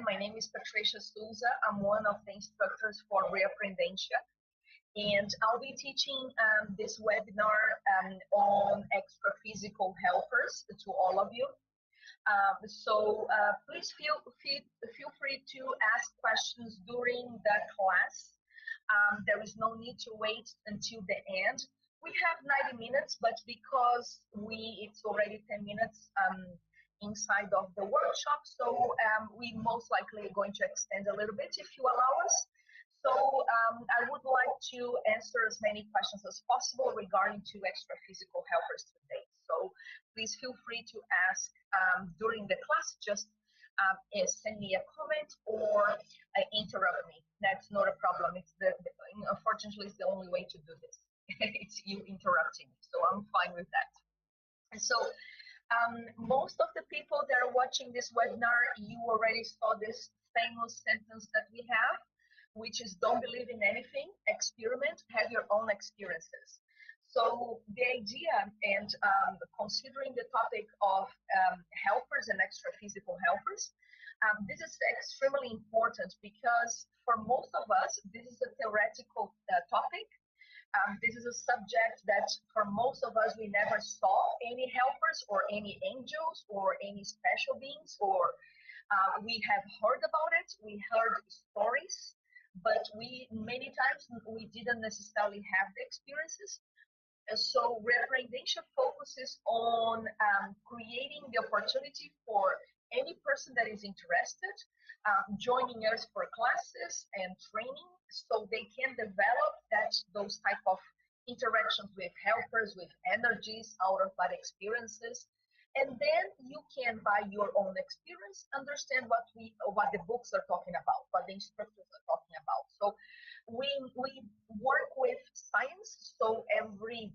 My name is Patricia Sousa. I'm one of the instructors for Reaprendencia, and I'll be teaching this webinar on extraphysical helpers to all of you. Please feel free to ask questions during the class. There is no need to wait until the end. We have 90 minutes, but because it's already 10 minutes inside of the workshop, so we most likely are going to extend a little bit if you allow us. So I would like to answer as many questions as possible regarding to extraphysical helpers today. So please feel free to ask during the class. Just send me a comment or interrupt me. That's not a problem. Unfortunately, it's the only way to do this. It's you interrupting me, so I'm fine with that. And so most of the people that are watching this webinar, you already saw this famous sentence that we have, which is don't believe in anything, experiment, have your own experiences. So the idea, and considering the topic of helpers and extraphysical helpers, this is extremely important because for most of us, this is a theoretical topic. This is a subject that for most of us, we never saw any helpers or any angels or any special beings, or we have heard about it, we heard stories, but many times we didn't necessarily have the experiences. So Reaprendencia focuses on creating the opportunity for any person that is interested joining us for classes and training, so they can develop those type of interactions with helpers, with energies, out of body experiences. And then you can, by your own experience, understand what the books are talking about, what the instructors are talking about. So we work with science, so every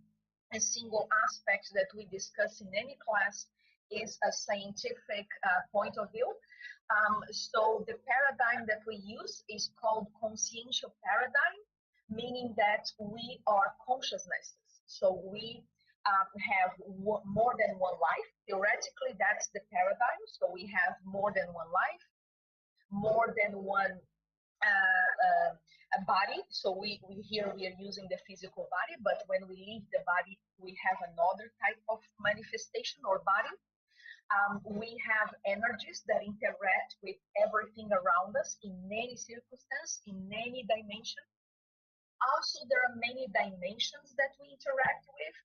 single aspect that we discuss in any class is a scientific point of view. So the paradigm that we use is called consciential paradigm, meaning that we are consciousnesses. So we have more than one life. Theoretically, that's the paradigm. So we have more than one life, more than one a body. So here we are using the physical body, but when we leave the body, we have another type of manifestation or body. We have energies that interact with everything around us in any circumstance, in any dimension. Also, there are many dimensions that we interact with.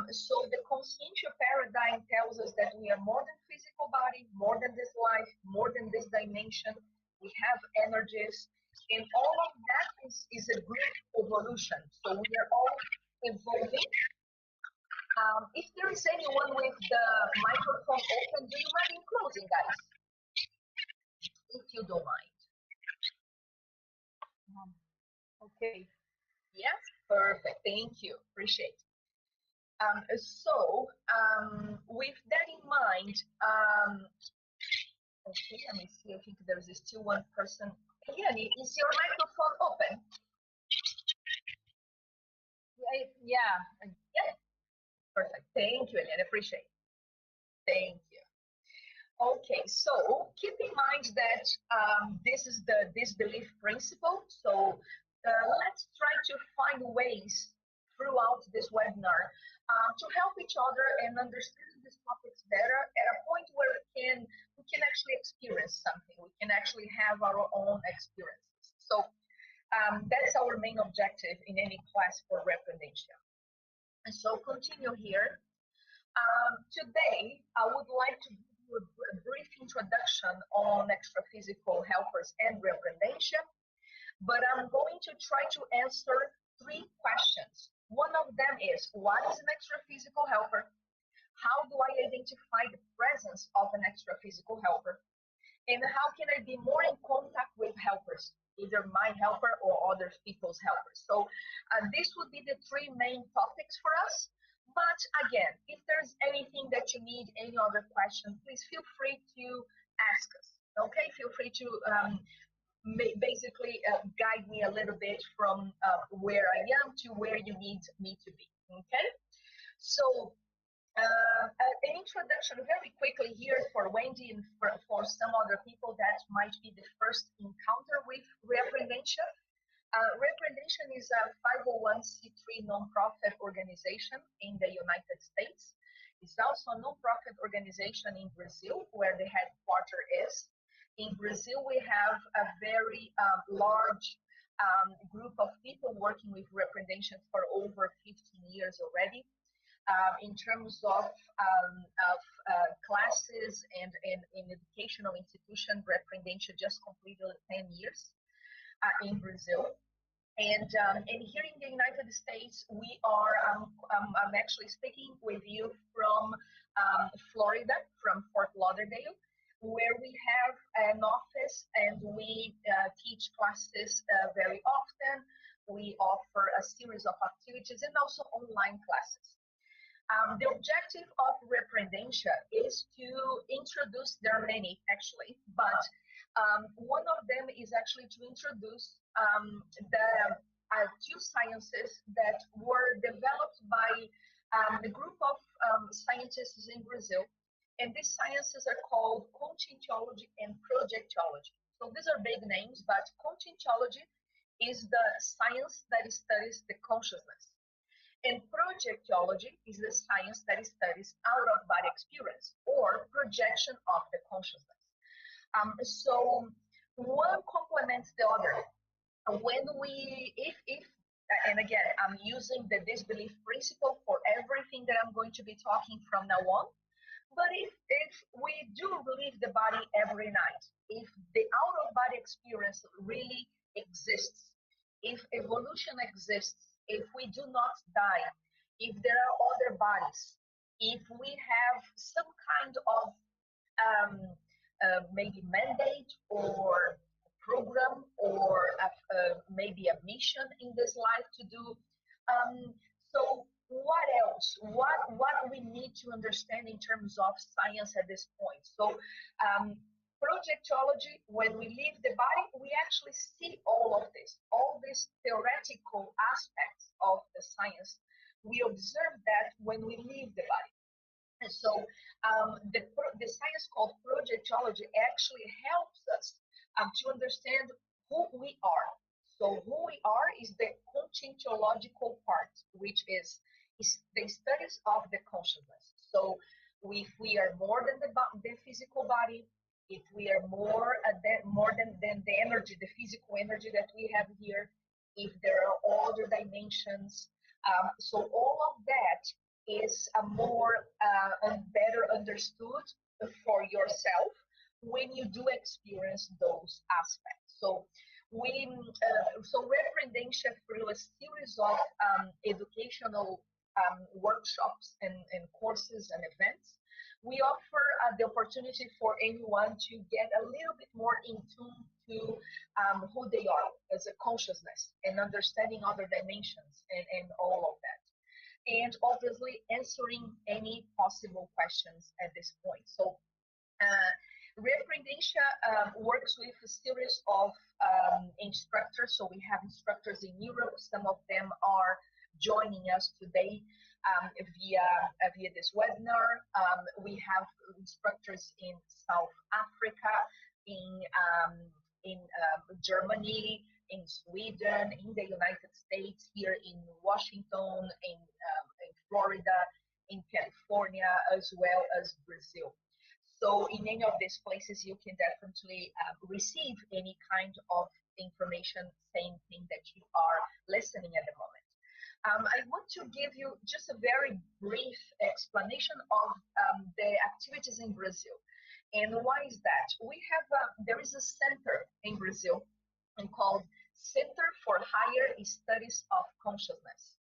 So the consciential paradigm tells us that we are more than physical body, more than this life, more than this dimension. We have energies, and all of that is a great evolution. So we are all evolving. If there is anyone with the microphone open, do you mind in closing, guys? If you don't mind. Okay. Yes, perfect. Thank you. Appreciate it. With that in mind, okay, let me see. I think there's still one person. Eliane, is your microphone open? Yeah. Perfect. Thank you, Eliane. Appreciate it. Thank you. Okay, so keep in mind that this is the disbelief principle. So let's try to find ways throughout this webinar to help each other and understand these topics better at a point where we can actually experience something. We can actually have our own experiences. So that's our main objective in any class for Reaprendencia. And so continue here. Today, I would like to give you a brief introduction on extraphysical helpers and Reaprendencia, but I'm going to try to answer 3 questions. One of them is, what is an extraphysical helper? How do I identify the presence of an extraphysical helper? And how can I be more in contact with helpers, either my helper or other people's helpers? So this would be the 3 main topics for us. But again, if there's anything that you need, any other question, please feel free to ask us. Okay, feel free to basically guide me a little bit from where I am to where you need me to be. Okay, so An introduction very quickly here for Wendy and for some other people that might be the first encounter with reprehension. Reprehension is a 501c3 nonprofit organization in the United States. It's also a nonprofit organization in Brazil, where the headquarters is. In Brazil, we have a very large group of people working with reprehension for over 15 years already. In terms of classes and in educational institution, reprehension just completed 10 years in Brazil. And here in the United States, we are, I'm actually speaking with you from Florida, from Fort Lauderdale, where we have an office and we teach classes very often. We offer a series of activities and also online classes. The objective of reprehensia is to introduce, there are many actually, but one of them is actually to introduce the two sciences that were developed by a group of scientists in Brazil. And these sciences are called Conscientiology and Projectology. So these are big names, but Conscientiology is the science that studies the consciousness. And projectology is the science that studies out-of-body experience or projection of the consciousness. So one complements the other. When we, if, and again, I'm using the disbelief principle for everything that I'm going to be talking from now on. But if we do leave the body every night, if the out-of-body experience really exists, if evolution exists, if we do not die, if there are other bodies, if we have some kind of maybe mandate or program or maybe a mission in this life to do. So what else? What we need to understand in terms of science at this point? So projectology, when we leave the body, we actually see all of this, all these theoretical aspects of the science. We observe that when we leave the body. And so the science called projectology actually helps us to understand who we are. So who we are is the conscientiological part, which is the studies of the consciousness. So if we are more than the physical body, if we are more than the energy, the physical energy that we have here, if there are other dimensions. So all of that is a more better understood for yourself when you do experience those aspects. So so reprehensia through a series of educational workshops and courses and events, we offer the opportunity for anyone to get a little bit more in tune to who they are as a consciousness and understanding other dimensions and all of that. And obviously answering any possible questions at this point. So reprehensia works with a series of instructors. So we have instructors in Europe. Some of them are joining us today via this webinar. We have instructors in South Africa, in Germany, in Sweden, in the United States, here in Washington, in Florida, in California, as well as Brazil. So in any of these places, you can definitely receive any kind of information, same thing that you are listening at the moment. I want to give you just a very brief explanation of the activities in Brazil. And why is that? We have, there is a center in Brazil called Center for Higher Studies of Consciousness.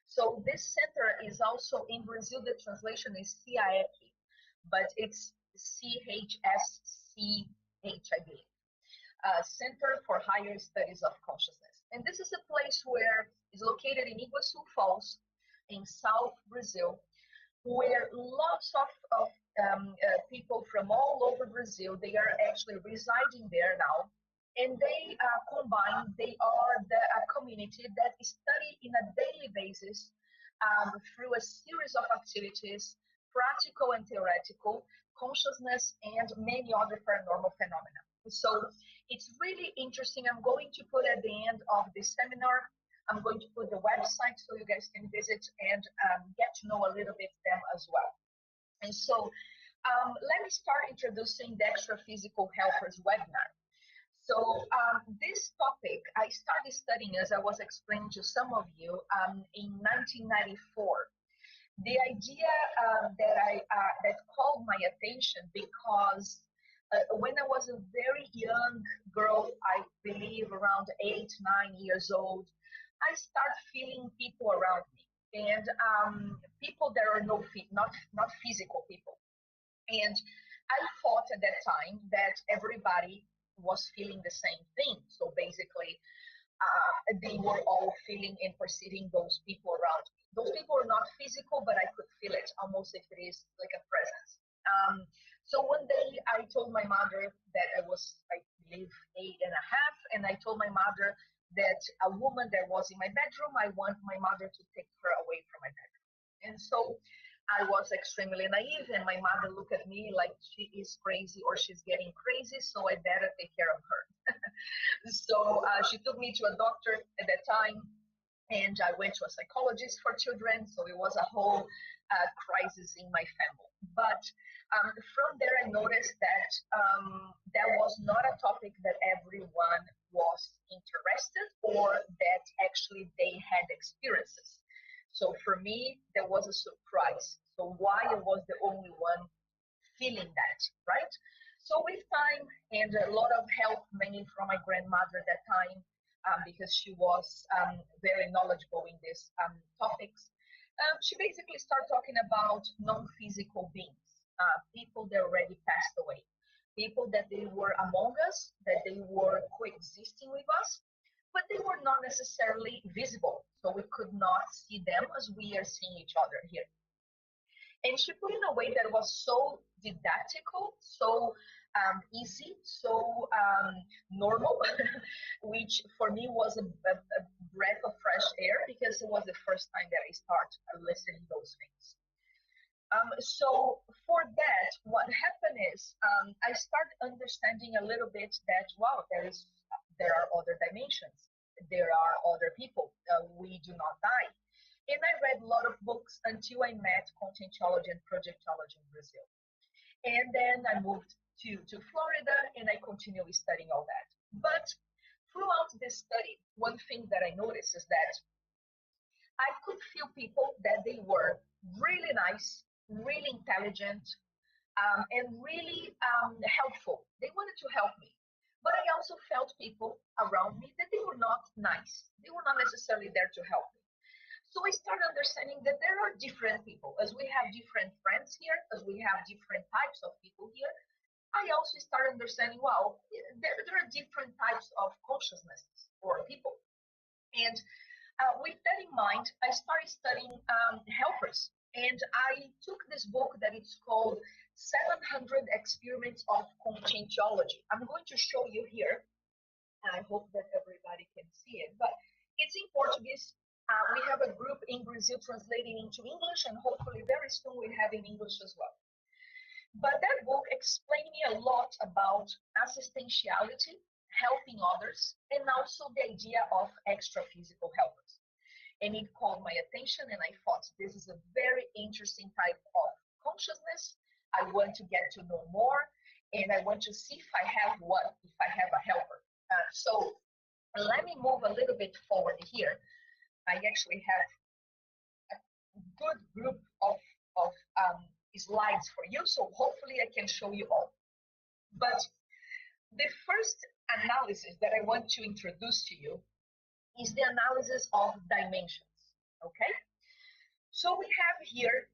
So this center is also in Brazil, the translation is CIEC, but it's CHSCH, I believe. Center for Higher Studies of Consciousness. And this is a place where it's located in Iguaçu Falls in South Brazil, where lots of people from all over Brazil, they are actually residing there now. And they combine, they are a community that study in a daily basis through a series of activities practical and theoretical, consciousness, and many other paranormal phenomena. So it's really interesting. I'm going to put at the end of this seminar, I'm going to put the website so you guys can visit and get to know a little bit them as well. And so let me start introducing the Extraphysical Helpers webinar. So this topic, I started studying, as I was explaining to some of you, in 1994. The idea that called my attention because when I was a very young girl, I believe around 8, 9 years old, I started feeling people around me, and people that are not physical people. And I thought at that time that everybody was feeling the same thing. So basically, they were all feeling and perceiving those people around me. Those people were not physical, but I could feel it almost if it is like a presence. So one day I told my mother that I was, I believe, 8 and a half, and I told my mother that a woman that was in my bedroom, I want my mother to take her away from my bedroom. And so I was extremely naive, and my mother looked at me like she is crazy or she's getting crazy, so I better take care of her. So she took me to a doctor at that time, and I went to a psychologist for children. So it was a whole crisis in my family. But from there, I noticed that that was not a topic that everyone was interested or that actually they had experiences. So for me, there was a surprise. So why I was the only one feeling that, right? So with time and a lot of help, mainly from my grandmother at that time, because she was very knowledgeable in these topics, she basically started talking about non-physical beings, people that already passed away, people that they were among us, that they were coexisting with us, but they were not necessarily visible. So we could not see them as we are seeing each other here. And she put in a way that was so didactical, so easy, so normal, which for me was a breath of fresh air because it was the first time that I started listening those things. So for that, what happened is I started understanding a little bit that wow, there are other dimensions, there are other people. We do not die. And I read a lot of books until I met Conscientiology and Projectology in Brazil. And then I moved to Florida and I continued studying all that. But throughout this study, one thing that I noticed is that I could feel people that they were really nice, really intelligent, and really helpful. They wanted to help me. But I also felt people around me that they were not nice. They were not necessarily there to help me. So I started understanding that there are different people. As we have different friends here, as we have different types of people here, I also started understanding, well, there are different types of consciousnesses or people. And with that in mind, I started studying helpers. And I took this book that it's called 700 Experiments of Conscientiology. I'm going to show you here. I hope that everybody can see it, but it's in Portuguese. We have a group in Brazil translating into English, and hopefully very soon we have in English as well. But that book explained me a lot about assistentiality, helping others, and also the idea of extra-physical helpers. And it called my attention, and I thought this is a very interesting type of consciousness. I want to get to know more, and I want to see if I have one, if I have a helper. So let me move a little bit forward here. I actually have a good group of slides for you, so hopefully I can show you all. But the first analysis that I want to introduce to you is the analysis of dimensions, okay? So we have here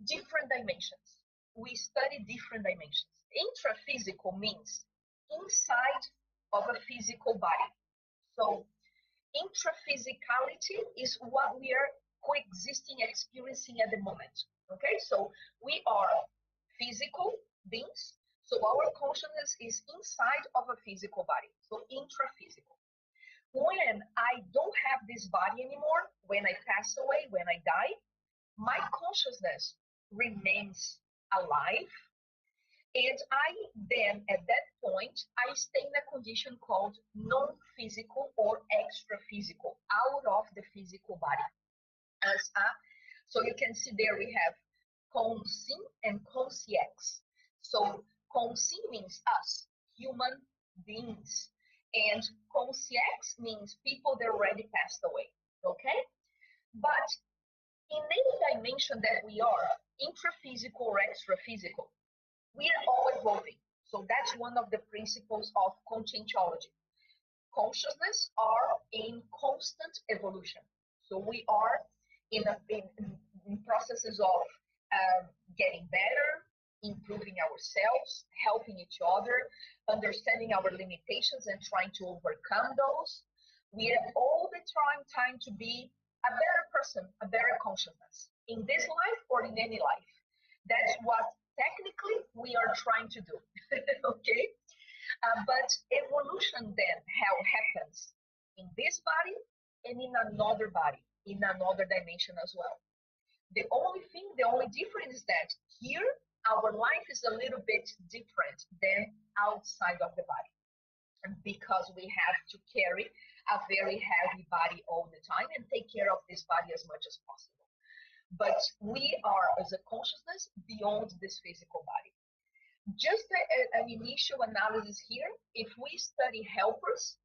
different dimensions. We study different dimensions. Intraphysical means inside of a physical body. So intraphysicality is what we are coexisting, experiencing at the moment. Okay, so we are physical beings. So our consciousness is inside of a physical body. So intraphysical. When I don't have this body anymore, when I pass away, when I die, my consciousness remains alive. And I then, at that point, I stay in a condition called non-physical or extra-physical, out of the physical body. So you can see there we have consci and consciex. So consci means us, human beings, and consciex means people that already passed away. Okay, but in any dimension that we are, intraphysical or extraphysical, we are all evolving. So that's one of the principles of conscientiology. Consciousness are in constant evolution. So we are in processes of getting better, improving ourselves, helping each other, understanding our limitations and trying to overcome those. We are all the time trying to be a better person, a better consciousness in this life or in any life. That's what technically we are trying to do. Okay? But evolution then how happens in this body and in another body, in another dimension as well. The only thing, the only difference is that here our life is a little bit different than outside of the body. And because we have to carry a very heavy body all the time and take care of this body as much as possible. But we are, as a consciousness, beyond this physical body. Just an initial analysis here, if we study helpers,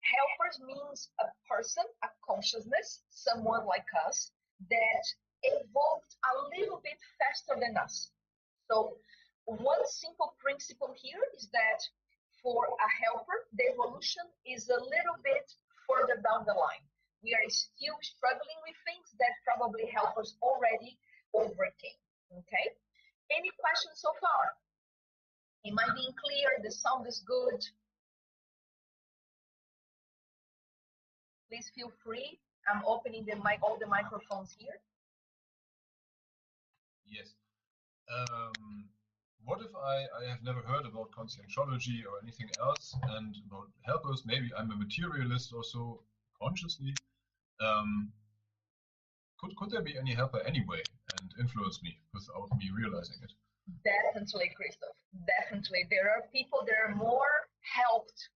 helpers means a person, a consciousness, someone like us that evolved a little bit faster than us. So one simple principle here is that for a helper, the evolution is a little bit further down the line. We are still struggling with things that probably helpers already overcame. Okay? Any questions so far? Am I being clear? The sound is good. Please feel free. I'm opening the mic, all the microphones here. Yes. What if I have never heard about conscientiology or anything else, and about helpers? Maybe I'm a materialist or so, consciously. Could there be any helper anyway and influence me without me realizing it? Definitely, Christoph. Definitely. There are people that are more helped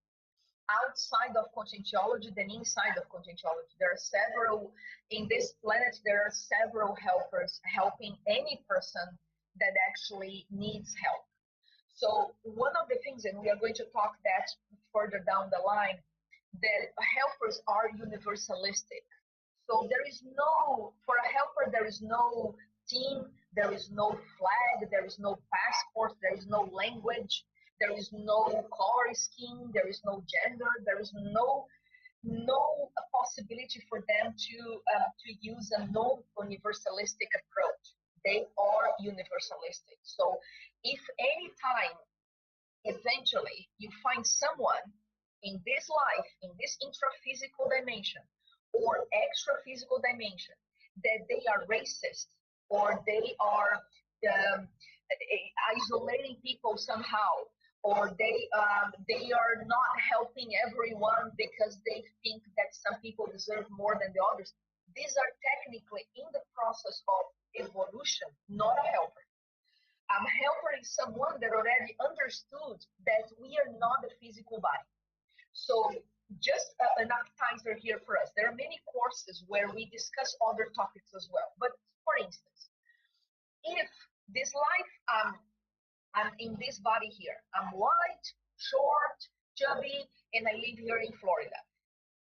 outside of conscientiology than inside of conscientiology. There are several, in this planet, there are several helpers helping any person that actually needs help. So one of the things, and we are going to talk that further down the line, that helpers are universalistic. So there is no, for a helper, there is no team, there is no flag, there is no passport, there is no language, there is no color scheme, there is no gender, there is no possibility for them to use a non-universalistic approach. They are universalistic. So if any time eventually you find someone in this life, in this intraphysical dimension or extraphysical dimension, that they are racist or they are isolating people somehow, or they are not helping everyone because they think that some people deserve more than the others. These are technically in the process of evolution, not a helper. Helper is someone that already understood that we are not a physical body. So just an appetizer here for us. There are many courses where we discuss other topics as well. But for instance, if this life, I'm in this body here, I'm white, short, chubby, and I live here in Florida.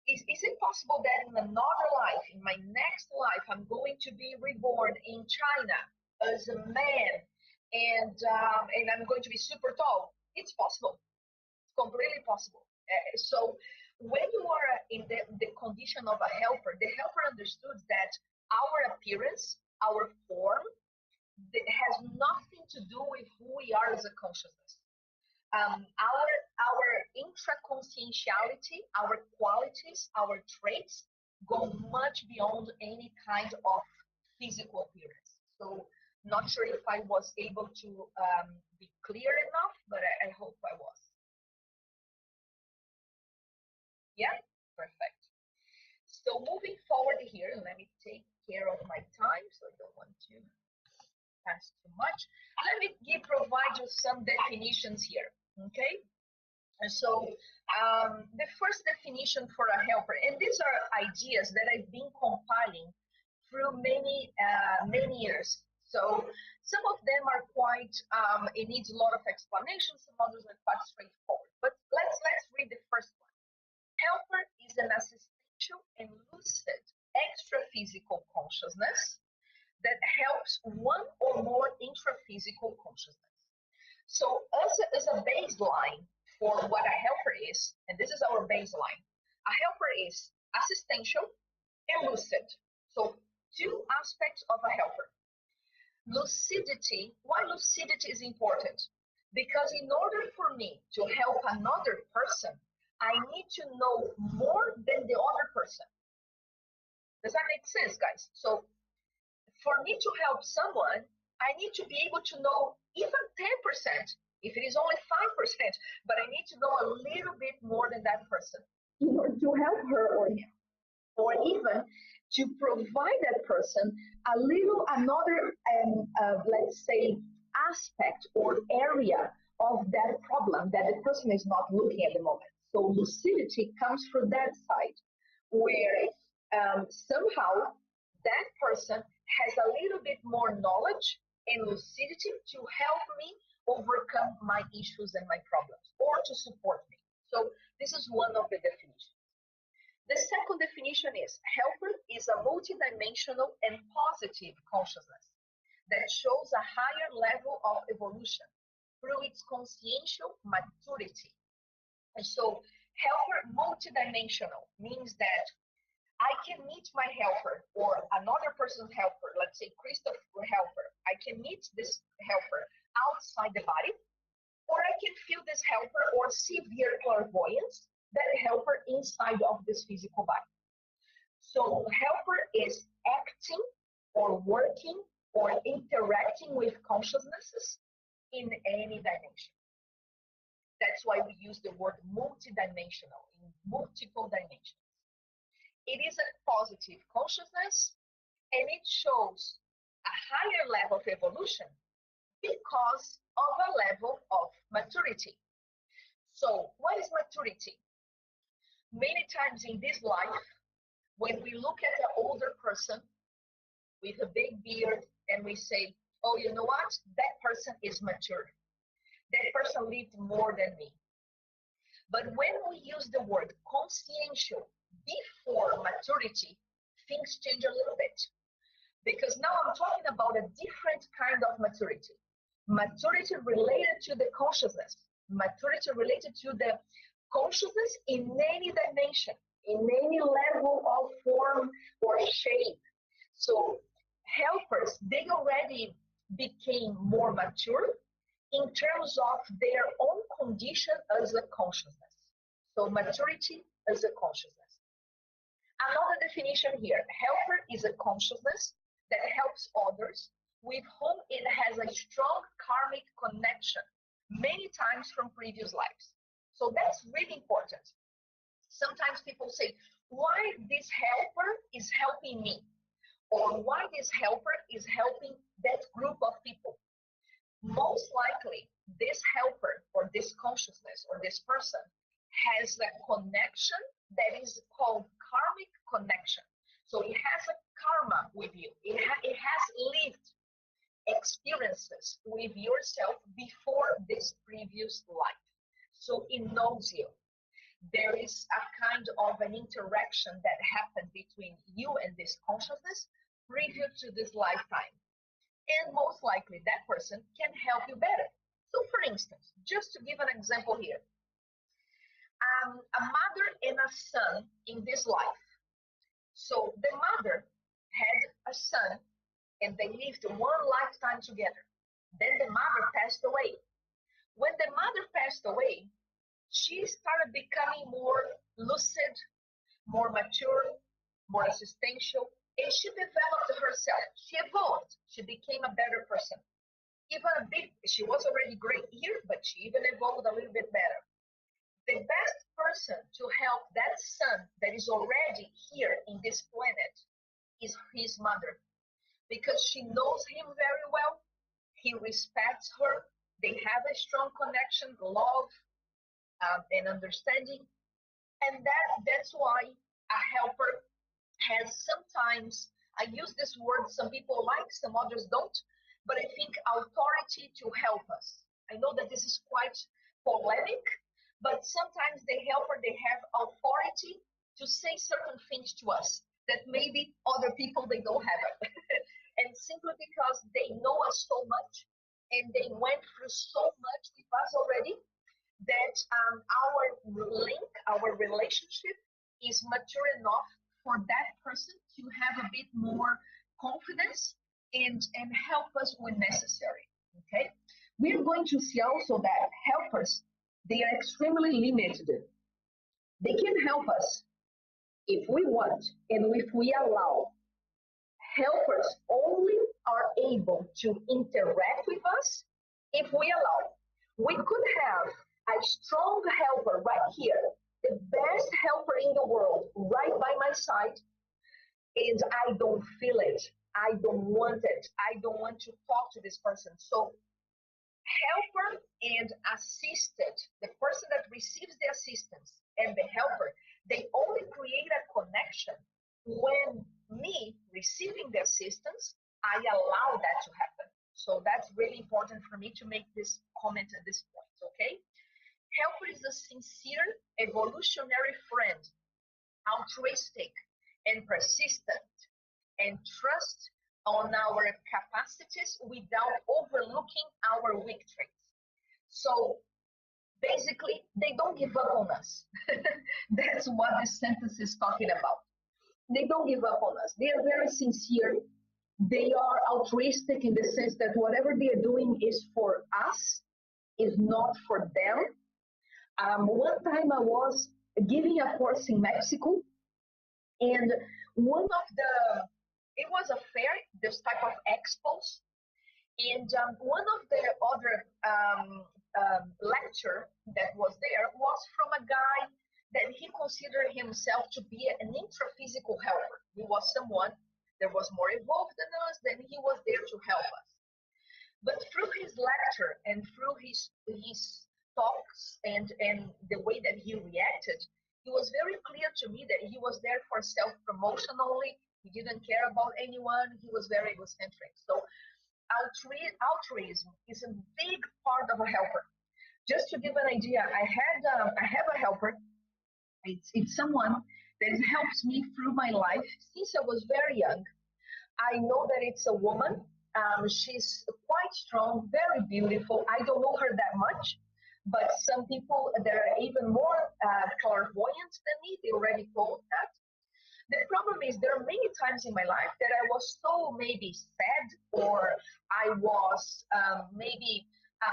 Is it possible that in another life, in my next life, I'm going to be reborn in China as a man, and I'm going to be super tall? It's possible. It's completely possible. So when you are in the condition of a helper, the helper understood that our appearance, our form, has nothing to do with who we are as a consciousness. Our intraconscientiality, our qualities, our traits go much beyond any kind of physical appearance. So not sure if I was able to be clear enough, but I hope I was. Yeah, perfect. So moving forward here, let me take care of my time, so I don't want to pass too much. Let me provide you some definitions here, okay? And so the first definition for a helper, and these are ideas that I've been compiling through many years. So some of them are quite, it needs a lot of explanation, some others are quite straightforward. But let's read the first one. Helper is an assistential and lucid extraphysical consciousness that helps one or more intraphysical consciousness. So as a baseline for what a helper is, and this is our baseline, a helper is assistential and lucid. So two aspects of a helper. Lucidity, why lucidity is important? Because in order for me to help another person, I need to know more than the other person. Does that make sense, guys? So for me to help someone, I need to be able to know even 10%, if it is only 5%, but I need to know a little bit more than that person in order to help her or him, or even to provide that person a little another, let's say, aspect or area of that problem that the person is not looking at the moment. So lucidity comes from that side, where somehow that person has a little bit more knowledge and lucidity to help me overcome my issues and my problems, or to support me. So this is one of the definitions. The second definition is helper is a multidimensional and positive consciousness that shows a higher level of evolution through its consciential maturity. And so helper multidimensional means that I can meet my helper or another person's helper, let's say Christopher helper. I can meet this helper outside the body, or I can feel this helper or severe clairvoyance, that helper inside of this physical body. So helper is acting or working or interacting with consciousnesses in any dimension. That's why we use the word multidimensional, in multiple dimensions. It is a positive consciousness, and it shows a higher level of evolution because of a level of maturity. So what is maturity? Many times in this life, when we look at an older person with a big beard and we say, oh, you know what? That person is mature. That person lived more than me. But when we use the word consciential before maturity, things change a little bit. Because now I'm talking about a different kind of maturity. Maturity related to the consciousness. Maturity related to the consciousness in any dimension, in any level of form or shape. So helpers, they already became more mature in terms of their own condition as a consciousness. So maturity as a consciousness. Another definition here, helper is a consciousness that helps others with whom it has a strong karmic connection, many times from previous lives. So that's really important. Sometimes people say, why this helper is helping me? Or why this helper is helping that group of people? Most likely, this helper or this consciousness or this person has a connection that is called karmic connection. So it has a karma with you. It has lived experiences with yourself before this previous life. So it knows you. There is a kind of an interaction that happened between you and this consciousness previous to this lifetime. And most likely that person can help you better. So for instance, just to give an example here, a mother and a son in this life. So the mother had a son and they lived one lifetime together. Then the mother passed away. When the mother passed away, she started becoming more lucid, more mature, more assistential, and she developed herself. She evolved. She became a better person. Even a bit, she was already great here, but she even evolved a little bit better. The best person to help that son that is already here in this planet is his mother, because she knows him very well. he respects her, they have a strong connection, love, and understanding. And that's why a helper has sometimes, I use this word, some people like, some others don't, but I think authority to help us. I know that this is quite polemic, but sometimes the helper, they have authority to say certain things to us that maybe other people, they don't have it. And simply because they know us so much and they went through so much with us already, that our link, our relationship is mature enough for that person to have a bit more confidence and help us when necessary. Okay, we're going to see also that helpers, they are extremely limited. They can help us if we want and if we allow. Helpers only are able to interact with us if we allow. We could have a strong helper right here, the best helper in the world, right by my side, and I don't feel it. I don't want it. I don't want to talk to this person. So helper and assisted, the person that receives the assistance and the helper, they only create a connection when me receiving the assistance, I allow that to happen. So that's really important for me to make this comment at this point, okay? Helper is a sincere evolutionary friend, altruistic and persistent, and trust on our capacities without overlooking our weak traits. So basically, they don't give up on us. That's what this sentence is talking about. They don't give up on us. They are very sincere. They are altruistic in the sense that whatever they are doing is for us, is not for them. One time I was giving a course in Mexico, and one of the, it was a fair, this type of expos, and one of the other lecture that was there was from a guy that he considered himself to be an intraphysical helper. He was someone that was more evolved than us, then he was there to help us. But through his lecture and through his talks and the way that he reacted, it was very clear to me that he was there for self-promotion only. He didn't care about anyone. He was very egocentric. So altruism is a big part of a helper. Just to give an idea, I have a helper. It's someone that helps me through my life since I was very young. I know that it's a woman. She's quite strong, very beautiful. I don't know her that much, but some people that are even more clairvoyant than me, they already told that. The problem is there are many times in my life that I was so maybe sad, or I was maybe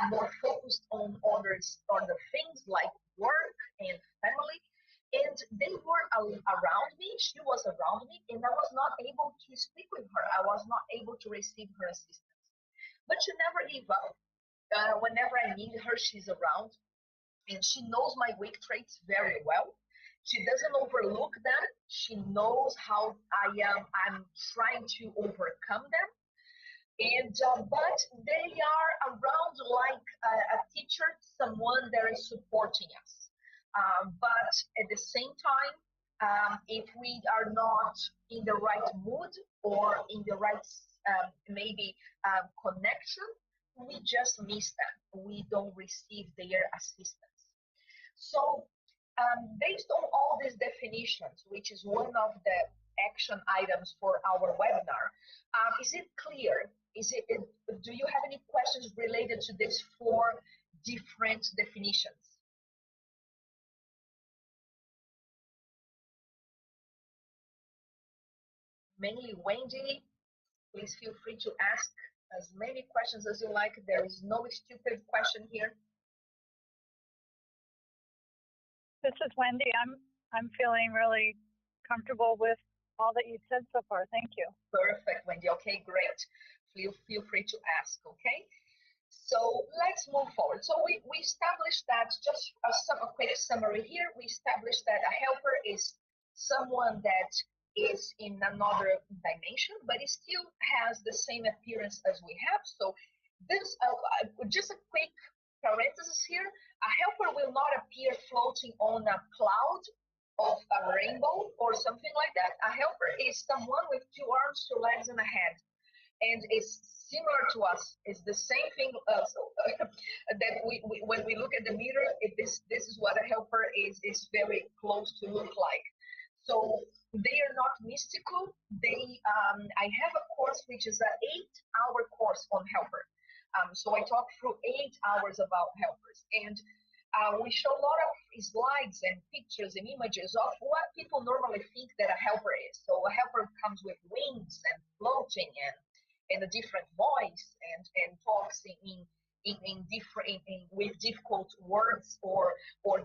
more focused on other things like work and family, and they were around me. She was around me, and I was not able to speak with her. I was not able to receive her assistance. But she never gave up. Whenever I need her, she's around, and she knows my weak traits very well. She doesn't overlook them. She knows how I'm trying to overcome them. And but they are around like a teacher, someone that is supporting us. But at the same time, if we are not in the right mood or in the right maybe connection, we just miss them. We don't receive their assistance. So based on all these definitions, which is one of the action items for our webinar, is it clear? Do you have any questions related to these four different definitions? Mainly Wendy, please feel free to ask as many questions as you like. There is no stupid question here. This is Wendy. I'm feeling really comfortable with all that you said so far. Thank you. Perfect, Wendy. Okay, great. Feel free to ask, okay? So let's move forward. So we established that, just a quick summary here, we established that a helper is someone that is in another dimension, but it still has the same appearance as we have. So This just a quick parenthesis here. A helper will not appear floating on a cloud of a rainbow or something like that. A helper is someone with two arms, two legs, and a head, and it's similar to us. It's the same thing. That when we look at the mirror, this is what a helper is very close to look like. So they are not mystical. I have a course which is an 8-hour course on helper. So I talk through 8 hours about helpers, and we show a lot of slides and pictures and images of what people normally think that a helper is. So a helper comes with wings and floating and a different voice and talks in different with difficult words or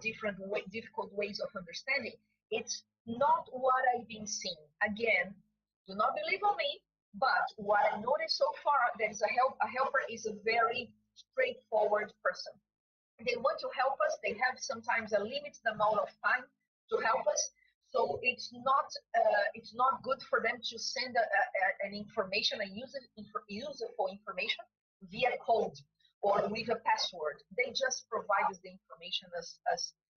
difficult ways of understanding. It's not what I've been seeing. Again, do not believe on me, but what I noticed so far, that is a helper is a very straightforward person. They want to help us. They have sometimes a limited amount of time to help us. So it's not good for them to send an information, useful information via code or with a password. They just provide us the information as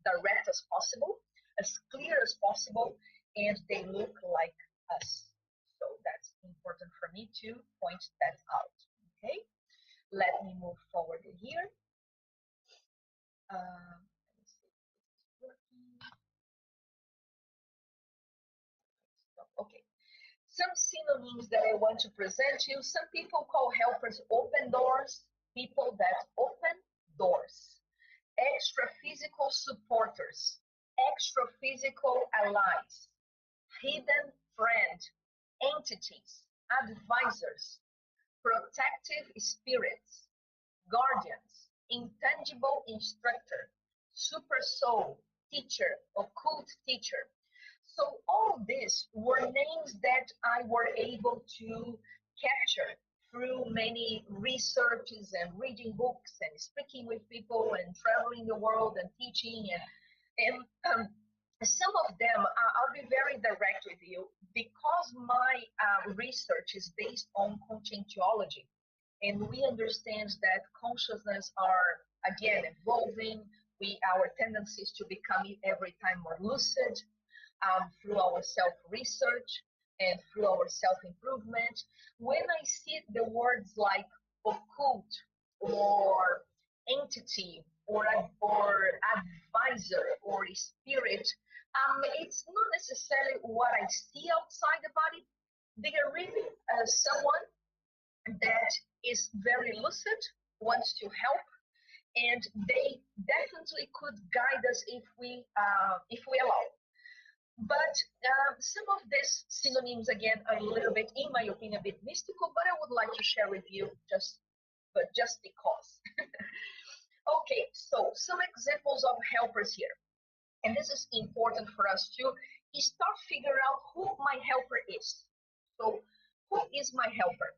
direct as possible, as clear as possible, and they look like us. So that's important for me to point that out. Okay, let me move forward here. Let me see if this is working. Okay. Some synonyms that I want to present to you. Some people call helpers open doors, people that open doors. Extra-physical supporters, extra-physical allies, hidden friend, entities, advisors, protective spirits, guardians, intangible instructor, super soul, teacher, occult teacher. So all these were names that I were able to capture through many researches and reading books and speaking with people and traveling the world and teaching and some of them, I'll be very direct with you, because my research is based on conscientiology, and we understand that consciousness are again evolving. Our tendency is to become every time more lucid, through our self-research and through our self-improvement. When I see the words like occult or entity or advisor or spirit, it's not necessarily what I see outside the body. They are really someone that is very lucid, wants to help, and they definitely could guide us if we allow. But some of these synonyms, again, are a little bit, in my opinion, a bit mystical, but I would like to share with you just because. Okay, so some examples of helpers here. And this is important for us to start figure out who my helper is. So who is my helper?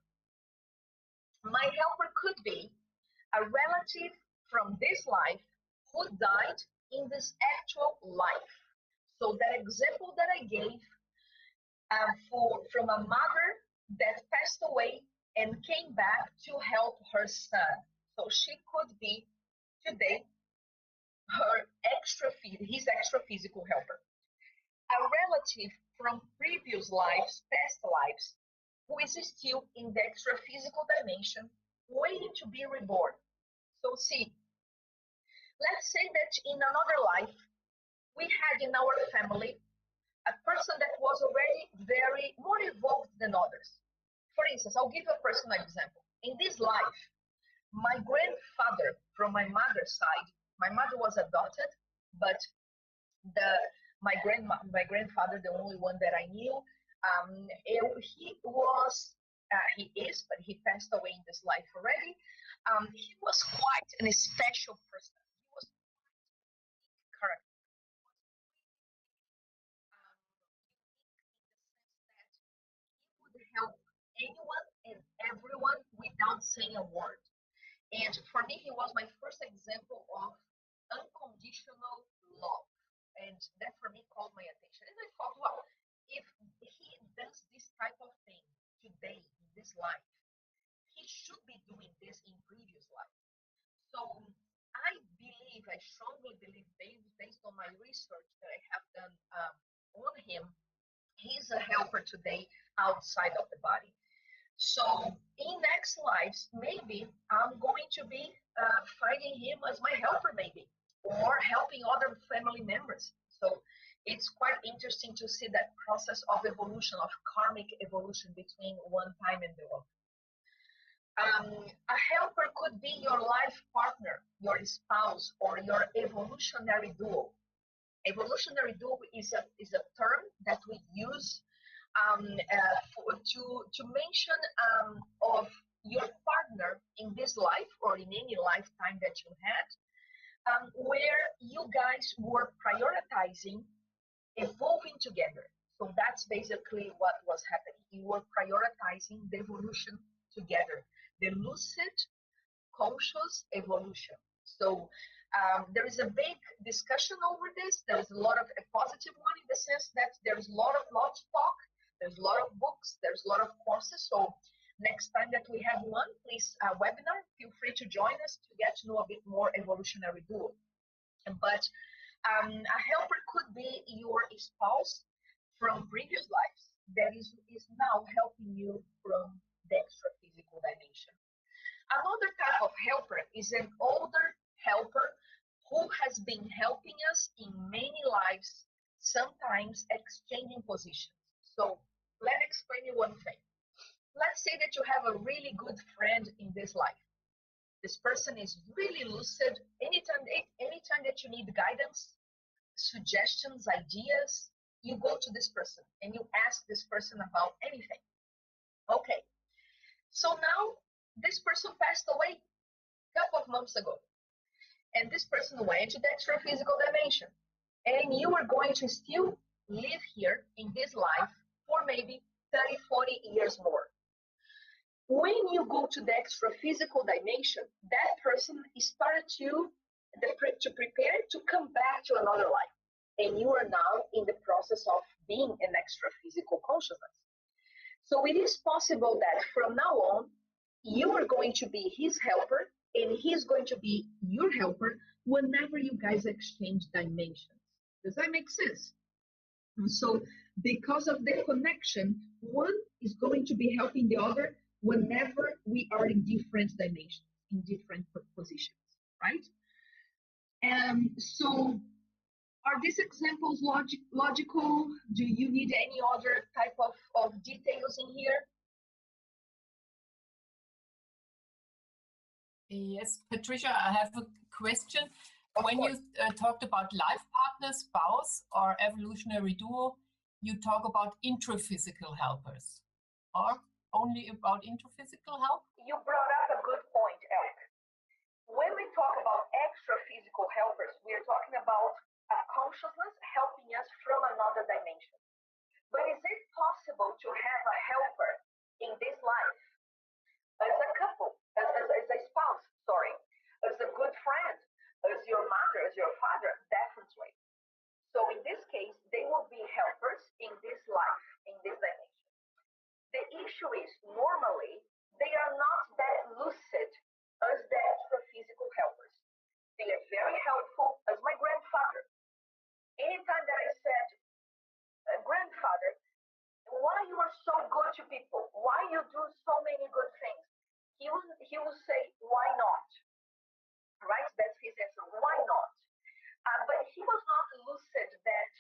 My helper could be a relative from this life who died in this actual life. So that example that I gave from a mother that passed away and came back to help her son. So she could be today his extra physical helper. A relative from previous lives, past lives, who is still in the extra physical dimension, waiting to be reborn. So see, let's say that in another life, we had in our family a person that was already very more evolved than others. For instance, I'll give you a personal example. In this life, my grandfather from my mother's side, my mother was adopted, but the my grandfather, the only one that I knew, he is, but he passed away in this life already. He was quite a special person. He was quite a character. Would help anyone and everyone without saying a word. And for me, he was my first example of unconditional love. And that for me called my attention. And I thought, well, if he does this type of thing today in this life, he should be doing this in previous life. So I strongly believe, based on my research that I have done on him, he's a helper today outside of the body. So in next lives, maybe I'm going to be finding him as my helper, maybe, or helping other family members. So it's quite interesting to see that process of evolution, of karmic evolution between one time and the other. A helper could be your life partner, your spouse, or your evolutionary duo. Evolutionary duo is a term that we use to mention of your partner in this life or in any lifetime that you had, where you guys were prioritizing evolving together. So that's basically what was happening. You were prioritizing the evolution together, the lucid conscious evolution. So there is a big discussion over this. There is a lot of a positive one in the sense that there's a lot of talk. There's a lot of books. There's a lot of courses. So next time that we have one, please webinar, feel free to join us to get to know a bit more evolutionary duo. But a helper could be your spouse from previous lives that is now helping you from the extra physical dimension. Another type of helper is an older helper who has been helping us in many lives, sometimes exchanging positions. So let me explain you one thing. Let's say that you have a really good friend in this life. This person is really lucid. Anytime that you need guidance, suggestions, ideas, you go to this person and you ask this person about anything. Okay, so now this person passed away a couple of months ago, and this person went to the extra-physical dimension, and you are going to still live here in this life for maybe 30, 40 years more. When you go to the extra-physical dimension, that person started to prepare to come back to another life, and you are now in the process of being an extra-physical consciousness. So it is possible that from now on, you are going to be his helper and he's going to be your helper whenever you guys exchange dimensions. Does that make sense? So because of the connection, one is going to be helping the other whenever we are in different dimensions, in different positions, right? And so are these examples logical? Do you need any other type of details in here? Yes, Patricia, I have a question. When you talked about life partner, spouse, or evolutionary duo, you talk about intraphysical helpers, or only about intraphysical help? You brought up a good point, Eric. When we talk about extra-physical helpers, we are talking about a consciousness helping us from another dimension. But is it possible to have a helper in this life as a couple, as a spouse, as a good friend, as your mother, as your father? Definitely. So in this case, they will be helpers in this life, in this dimension. The issue is normally they are not that lucid as the extra-physical helpers. They are very helpful, as my grandfather. Anytime that I said, grandfather, why you are so good to people? Why you do so many good things? He will say, why not? Right? That's his answer. Why not? But he was not lucid that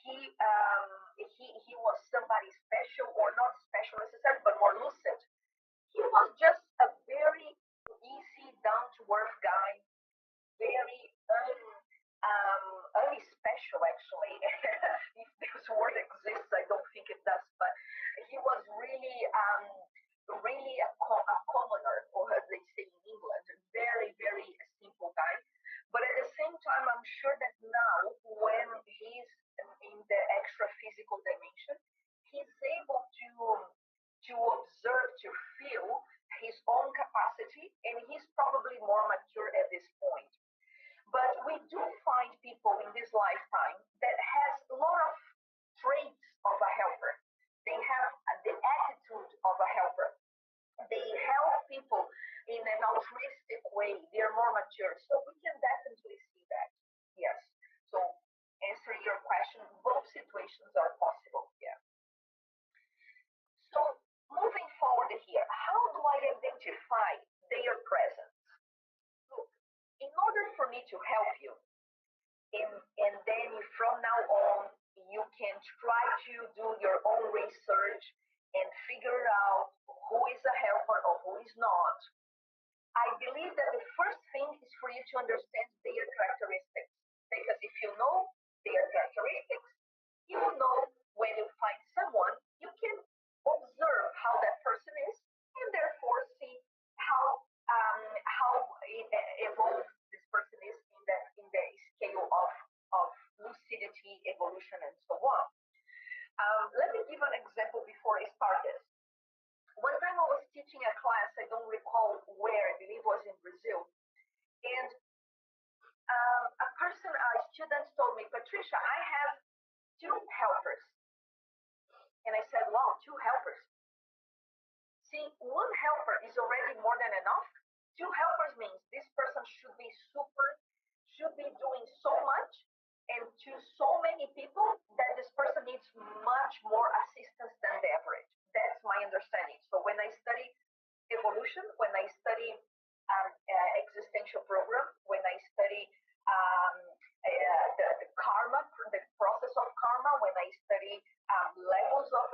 he was somebody special, or not special necessarily, but more lucid. He was just a very easy, down-to-earth guy, very unspecial, actually. If this word exists, I don't think it does, but he was really a commoner, or as they say in England, very, very simple guy. But at the same time, I'm sure that now, when he's question, both situations are possible here. So moving forward here, how do I identify their presence? Look, in order for me to help you, and then from now on, you can try to do your own research and figure out who is a helper or who is not. I believe that the first thing is for you to understand their characteristics. Because if you know their characteristics, you will know when you find someone, you can observe how that person is and therefore see how evolved this person is in the scale of lucidity, evolution, and so on. Let me give an example before I start this. One time I was teaching a class, I don't recall where, I believe it was in Brazil, and a student told me, Patricia, I have 2 helpers. And I said, wow, 2 helpers. See, 1 helper is already more than enough. 2 helpers means this person should be doing so much and to so many people that this person needs much more assistance than the average. That's my understanding. So when I study evolution, when I study existential program, when I study the karma, the process of karma, when I study levels of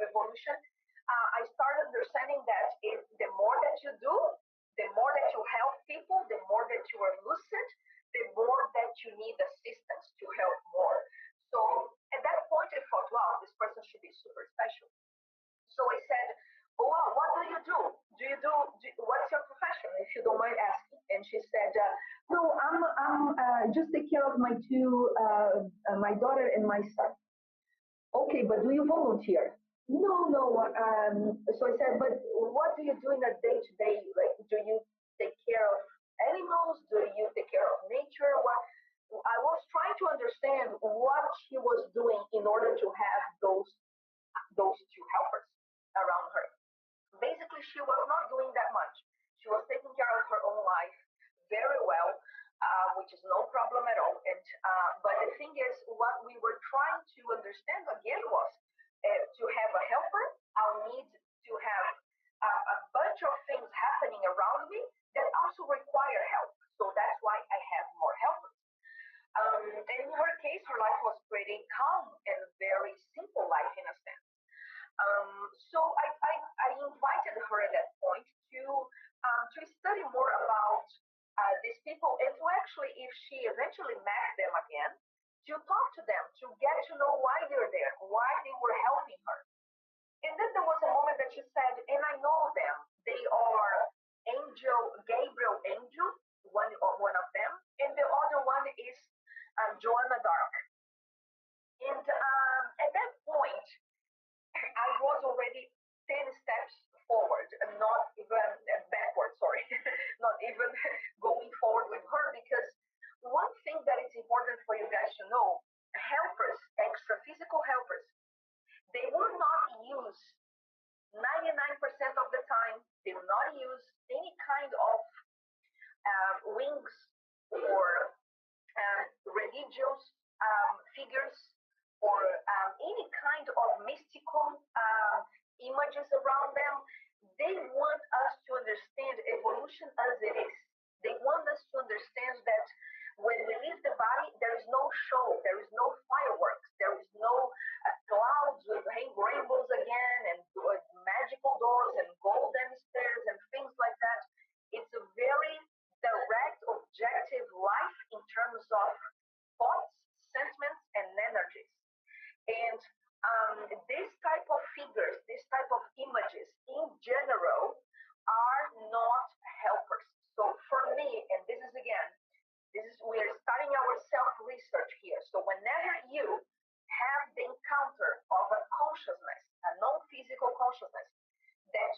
evolution, I started understanding that the more that you do, the more that you help people, the more that you are lucid, the more that you need assistance to help more. So at that point, I thought, wow, this person should be super special. So I said, oh, wow, what do you do? What's your profession, if you don't mind asking? And she said, no, I'm just take care of my 2, my daughter and my son. Okay, but do you volunteer? No. So I said, but what do you do in a day-to-day? Like, do you take care of animals? Do you take care of nature? What? I was trying to understand what she was doing in order to have those 2 helpers around her. Basically, she was not doing that much. She was taking care of her own life very well, which is no problem at all. And but the thing is, what we were trying to understand again was to have a helper, I'll need to have a bunch of things happening around me that also require help. So that's why I have more helpers. And in her case, her life was pretty calm and very simple life in a sense. So I invited her at that point to study more about these people and to actually, if she eventually met them again, to talk to them, to get to know why they're there, why they were helping her. And then there was a moment that she said, and I know them, they are Gabriel Angel, one of them, and the other one is Joanna Dark. And at that point, I was already 10 steps forward, not even backward, sorry, not even going forward with her, because one thing that is important for you guys to know, helpers, extraphysical helpers, they will not use 99% of the time, they will not use any kind of wings or religious figures or any kind of mystical images around them. They want us to understand evolution as it is. They want us to understand that when we leave the body, there is no show, there is no fireworks, there is no clouds with rainbows again and magical doors and golden stairs and things like that. It's a very direct, objective life in terms of thoughts, sentiments, and energies. And this type of figures, this type of images in general are not helpers. So for me, and this is again, we are starting our self-research here. So whenever you have the encounter of a consciousness, a non-physical consciousness, that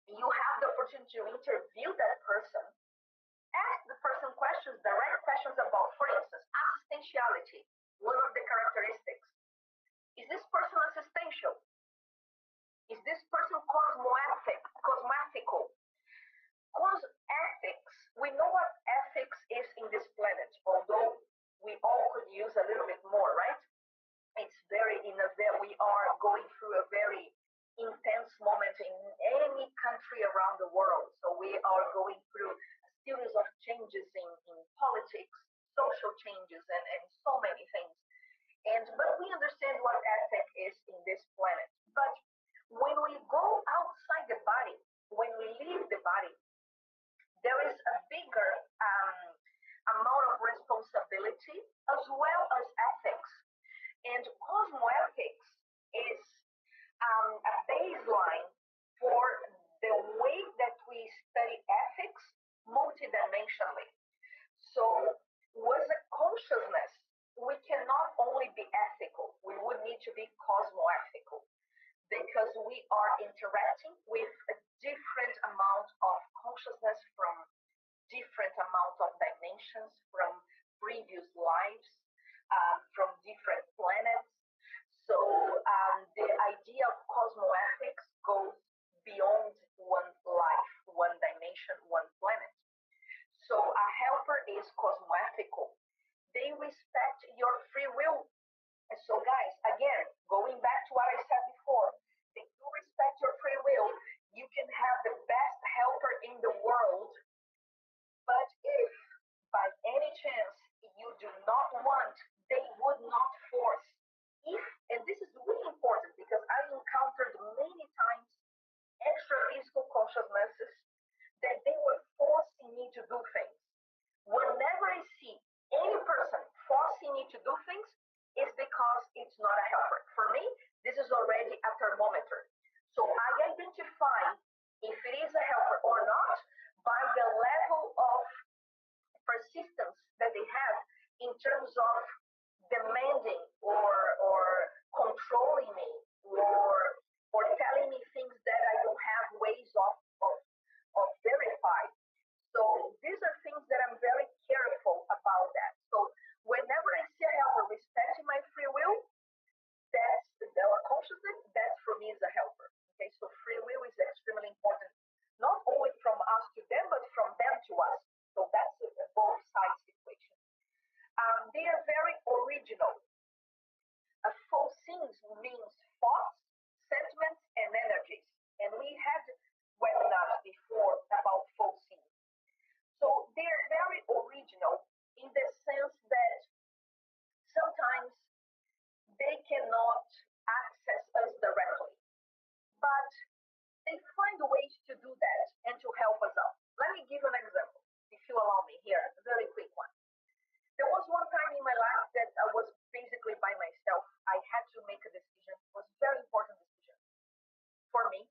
you have the opportunity to interview that person, ask the person questions, direct questions about, for instance, assistentiality, one of the characteristics. Is this person assistential? Is this person cosmetical? Ethics, we know what ethics is in this planet, although we all could use a little bit more, right? going through a very intense moment in any country around the world. So we are going through a series of changes in politics, social changes, and so many things. But we understand what ethic is in this planet. But when we go outside the body, when we leave the body, there is a bigger amount of responsibility as well as ethics. And cosmoethics is a baseline for the way that we study ethics multidimensionally. So, with a consciousness, we cannot only be ethical, we would need to be cosmoethical because we are interacting with a different amount of consciousness from different amount of dimensions, from previous lives, from different planets. So the idea of cosmoethics goes beyond one life, one dimension, one planet. So a helper is cosmoethical. They respect your free will. So guys, again, going back to what I said before, they do respect your free will. You can have the best helper in the world, but if by any chance you do not want, they would not force. If, and this is really important because I encountered many times extra physical consciousnesses that they were forcing me to do things. Whenever I see any person forcing me to do things, it's because it's not a helper. For me, this is already a thermometer. So I identify if it is a helper or not by the level of persistence that they have in terms of demanding or controlling me or telling me things that I don't have ways of verifying. So these are things that I'm very careful about that. So whenever I see a helper respecting my free will, that's our consciousness, that for me is a helper. Okay, so free will is extremely important, not only from us to them, but from them to us. So that's a both sides equation. They are very original. False things means thoughts, sentiments, and energies. And we had webinars before about false things. So they are very original in the sense that sometimes they cannot access us directly, but they find ways to do that and to help us out. Let me give you an example, if you allow me here, a very quick one. There was one time in my life that I was basically by myself. I had to make a decision. It was a very important decision for me.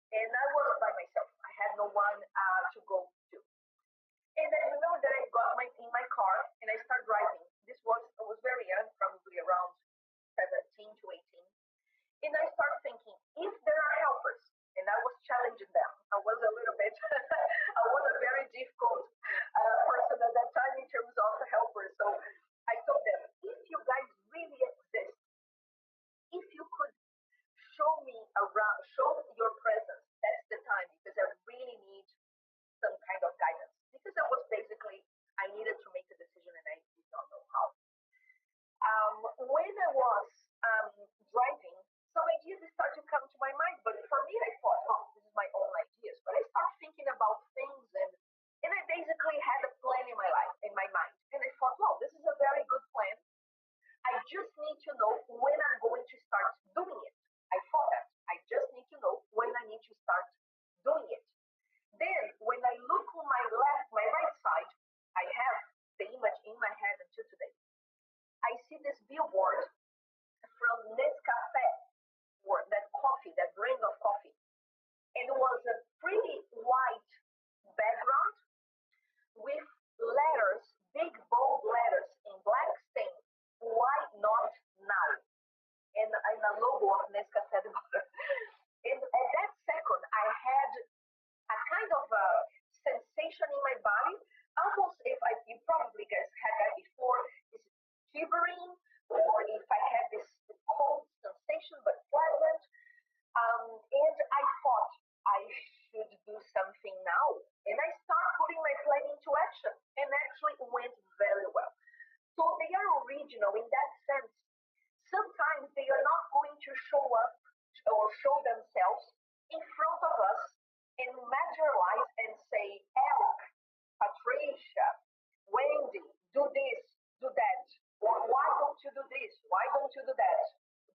And I was by myself. I had no one to go to. And I remember that I got in my car and I started driving. I was very young, probably around 17 to 18. And I started thinking, if there are helpers, and I was challenging them. I was a little bit, I was a very difficult person at that time in terms of helpers. So I told them, if you guys really exist, if you could show me around, show your presence, that's the time because I really need some kind of guidance. Because I needed to make a decision and I did not know how. When I was driving, some ideas start to come to my mind, but for me, I thought, oh, this is my own ideas. But I started thinking about things, and I basically had a plan in my mind, and I thought, wow, this is a very good plan. I just need to know when I'm going to start doing it. I thought that I just need to know when I need to start doing it. Then, when I look on my right side, I have the image in my head until today. I see this billboard from Nescafe, or that coffee, that brand of coffee. And it was a pretty white background with letters, big bold letters in black stain. Why not now? And a logo of Nescafe at the bottom. And at that second, I had a kind of a sensation in my body, almost you probably guys had that before, is shivering, or if I had this cold sensation but pleasant. And I thought I should do something now. And I started putting my plan into action, and actually went very well. So they are original in that sense. Sometimes they are not going to show up generalize and say, Elk, Patricia, Wendy, do this, do that. Or why don't you do this? Why don't you do that?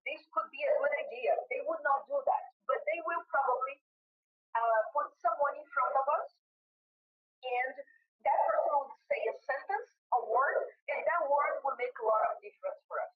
This could be a good idea. They would not do that, but they will probably put someone in front of us, and that person would say a sentence, a word, and that word would make a lot of difference for us.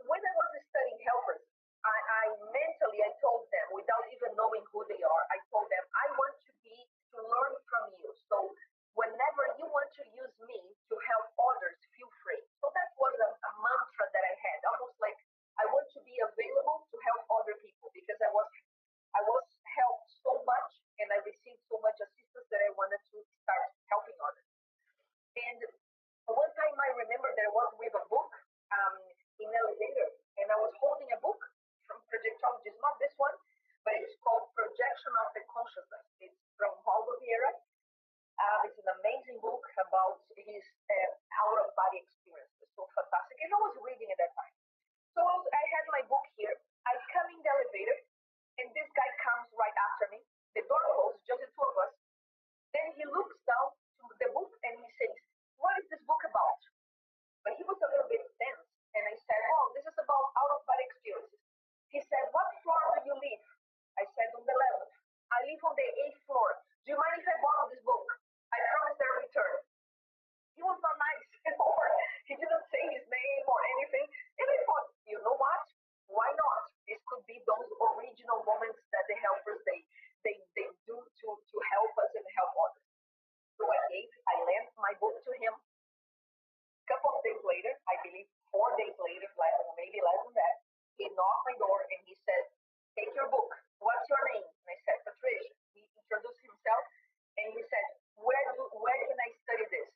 When I was studying helpers, I mentally I told them without even knowing who they are, I told them I want to learn from you. So whenever you want to use me to help others, feel free. So that was a mantra that I had, almost like I want to be available to help other people because I was helped so much and I received so much assistance that I wanted to start helping others. And one time I remember there was with a book in elevator, and I was holding a book from Projectology. It's not this one, but it's called Projection of the Consciousness. It's from Paulo Vieira. It's an amazing book about his out-of-body experiences. So fantastic. And I was reading at that time. So I had my book here. I come in the elevator, and this guy comes right after me. The door closes, just the two of us. Then he looks down to the book and he says, "What is this book about?" But he was a little bit tense. And I said, "Oh, this is about out-of-body experiences." He said, "What floor do you live?" I said, "On the 11th. I live on the 8th floor. Do you mind if I borrow this book? I promise I'll return." He was not nice, or he didn't say his name or anything. And I thought, you know what? Why not? This could be those original moments that the helpers they do to help us and help others. So I lent my book to him. A couple of days later, I believe 4 days later, maybe less than that, he knocked my door and he said, "Take your book. What's your name?" And I said, "Patricia." He introduced himself and he said, where can I study this?"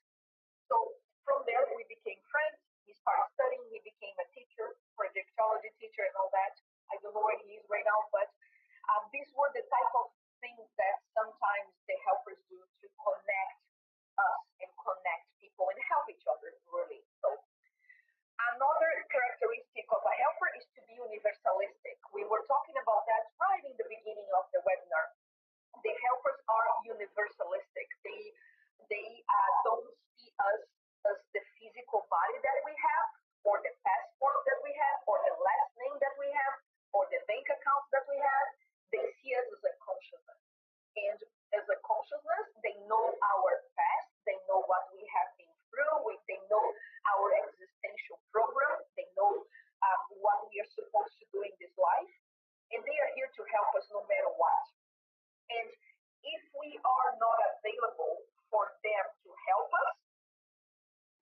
So from there we became friends. He started studying. He became a teacher, projectology teacher, and all that. I don't know where he is right now, but these were the type of things that sometimes the helpers do to connect us and connect people and help each other really. So another characteristic of a helper is to be universalistic. We were talking about that right in the beginning of the webinar. The helpers are universalistic. They don't see us as the physical body that we have, or the passport that we have, or the last name that we have, or the bank account that we have. They see us as a consciousness. And as a consciousness, they know our past, they know what we have been through, they know our existential program, they know what we are supposed to do in this life, and they are here to help us no matter what. And if we are not available for them to help us,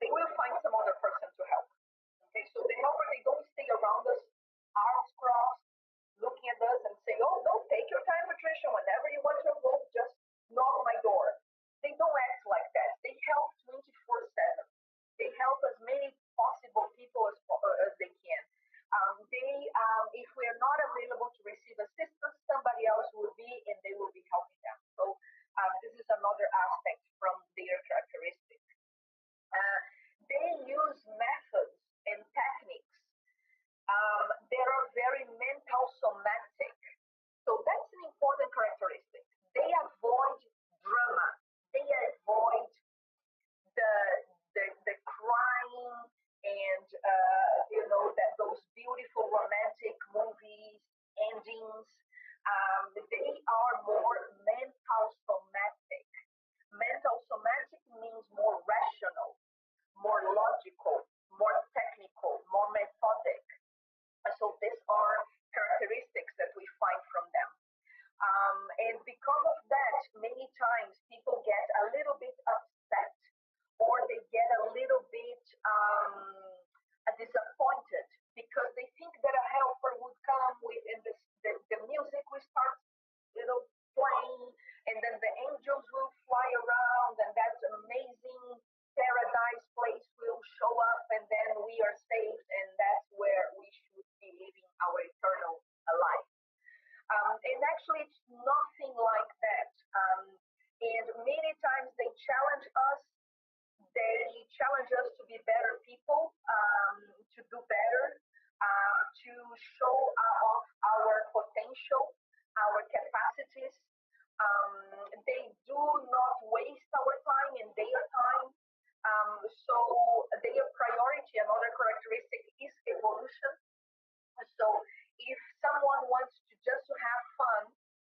they will find some other person to help. Okay, so the helper, they don't stay around us, arms crossed, looking at us and say, "Oh, no, take your time, Patricia. Whenever you want to go, just knock my door." They don't act like that. They help 24/7. They help as many possible people as they can. If we are not available to receive assistance, somebody else will be, and they will be helping them. So this is another aspect from their characteristics. They use methods and techniques that are very mental somatic. So that's an important characteristic. They avoid drama. They avoid the crying and those beautiful romantic movies endings. They are more mental somatic. Mental somatic means more rational, more logical, more technical, more methodic. So these are characteristics that we find from them. And because of that, many times people get a little bit upset, or they get a little bit disappointed because they think that a helper would come with, and the music will start, playing, and then the angels will fly around, and that amazing paradise place will show up, and then we are saved, and that's where we should be living our eternal life. And actually, it's nothing like that. And many times they challenge us. They challenge us to be better people, to do better, to show off our potential, our capacities, characteristic is evolution. So if someone wants to just to have fun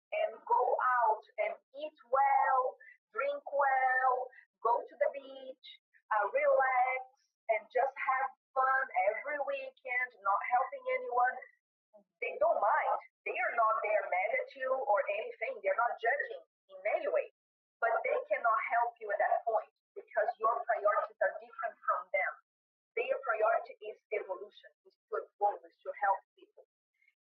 and go out and eat well, drink well, go to the beach, relax, and just have fun every weekend, not helping anyone, they don't mind. They are not there mad at you or anything. They're not judging in any way. But they cannot help you at that point because your priorities are different from them. Their priority is evolution, is to evolve, is to help people.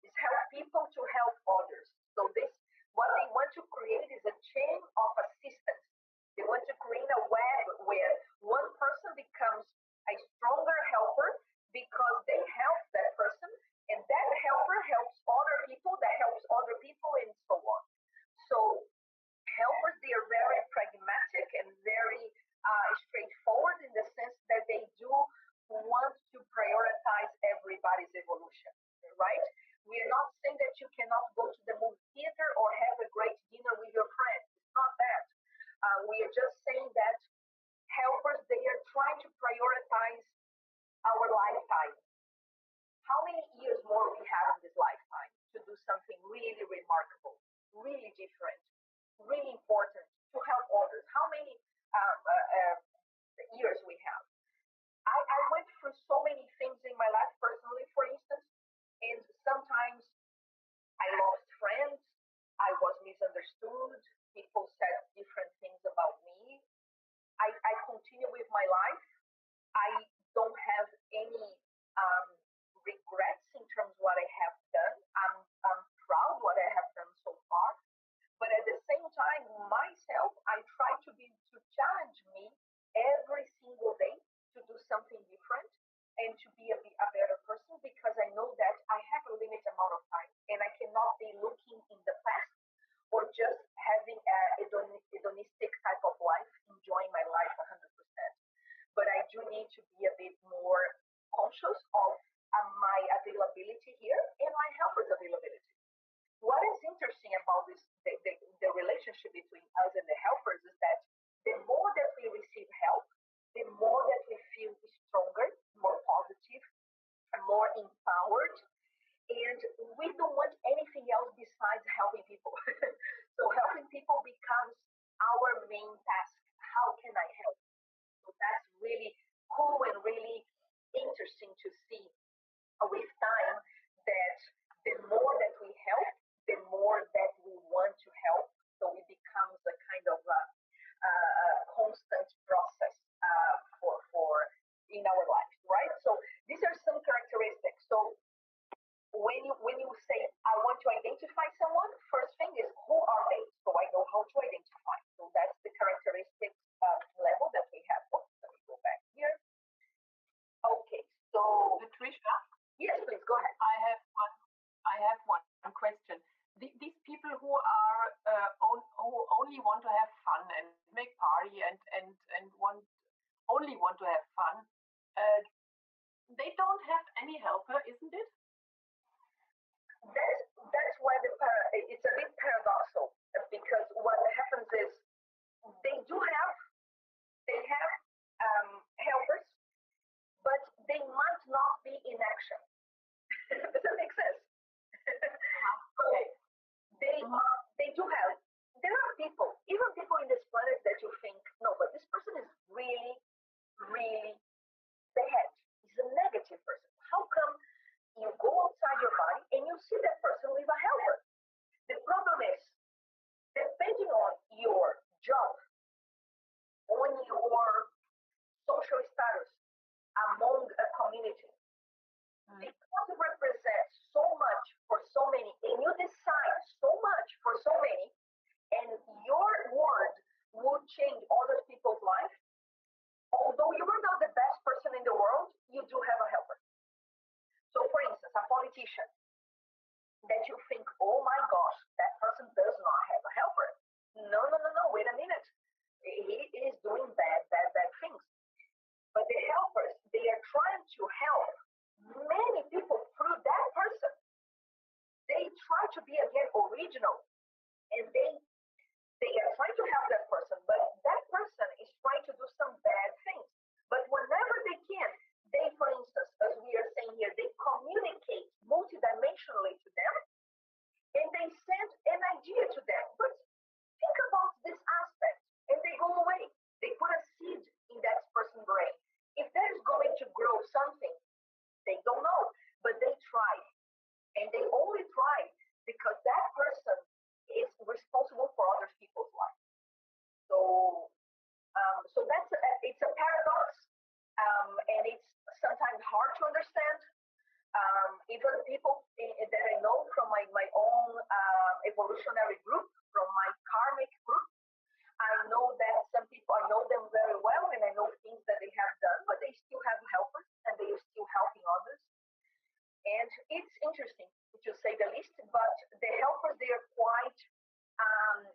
Is help people to help others. So this, what they want to create is a chain of assistance. They want to create a web where one person becomes a stronger helper because they help that person, and that helper helps other people, that helps other people, and so on. So helpers, they are very pragmatic and very straightforward in the sense that they do want to prioritize everybody's evolution, right? We are not saying that you cannot go to the movie theater or have a great dinner with your friends. It's not that. We are just saying that helpers, they are trying to prioritize our lifetime. How many years more we have in this lifetime to do something really remarkable, really different, really important to help others? How many years we have? I went through so many things in my life personally, for instance, and sometimes I lost friends, I was misunderstood, people said different things about me. I continue with my life. I don't have any regrets in terms of what I have done. I'm proud what I have done so far. But at the same time, myself, I try to challenge me every single day to do something different and to be a better person because I know that I have a limited amount of time and I cannot be looking in the past or just having a hedonistic type of life, enjoying my life 100%. But I do need to be a bit more conscious of my availability here and my helper's availability. What is interesting about this, the relationship between us and the helpers is that the more that we receive help, the more that we feel stronger, more positive, more empowered, and we don't want anything else besides helping people. So helping people becomes our main task. How can I help? So that's really cool and really interesting to see with time that the more that we help, the more that we want to help. So it becomes a kind of a constant process for in our lives, right? So these are some characteristics. So when you say I want to identify someone, first thing is who are they? So I know how to identify. So that's the characteristics level that we have. Oh, let me go back here. Okay, so Patricia? Yes, please go ahead. I have one question. These people who are who only want to have fun and make party and only want to have fun, they don't have any helper, isn't it? That's why it's a bit paradoxical because what happens is they have helpers, but they might not be in action. Does that make sense? So they do have. There are people, even people in this planet that you think, no, but this person is really, really bad. He's a negative person. How come you go outside your body and you see that person with a helper? The problem is, depending on your job, on your social status among a community, because it represents so much for so many, and you decide so much for so many, and your word would change other people's life, although you are not the best person in the world, you do have a helper. So, for instance, a politician that you think, oh my gosh, that person does not have a helper. No, wait a minute. He is doing bad things. But the helpers, they are trying to help many people through that person. They try to be again original, and they are trying to help that person, but that person is trying to do some bad things. But whenever they can, they, for instance, they only thrive because that person is responsible for other people's lives. So, so it's a paradox, and it's sometimes hard to understand. Even people that I know from my own evolutionary group, from my karmic group, I know that some people, I know them very well, and I know things that they have done, but they still have helpers, and they are still helping others. And it's interesting, to say the least, but the helpers, they are quite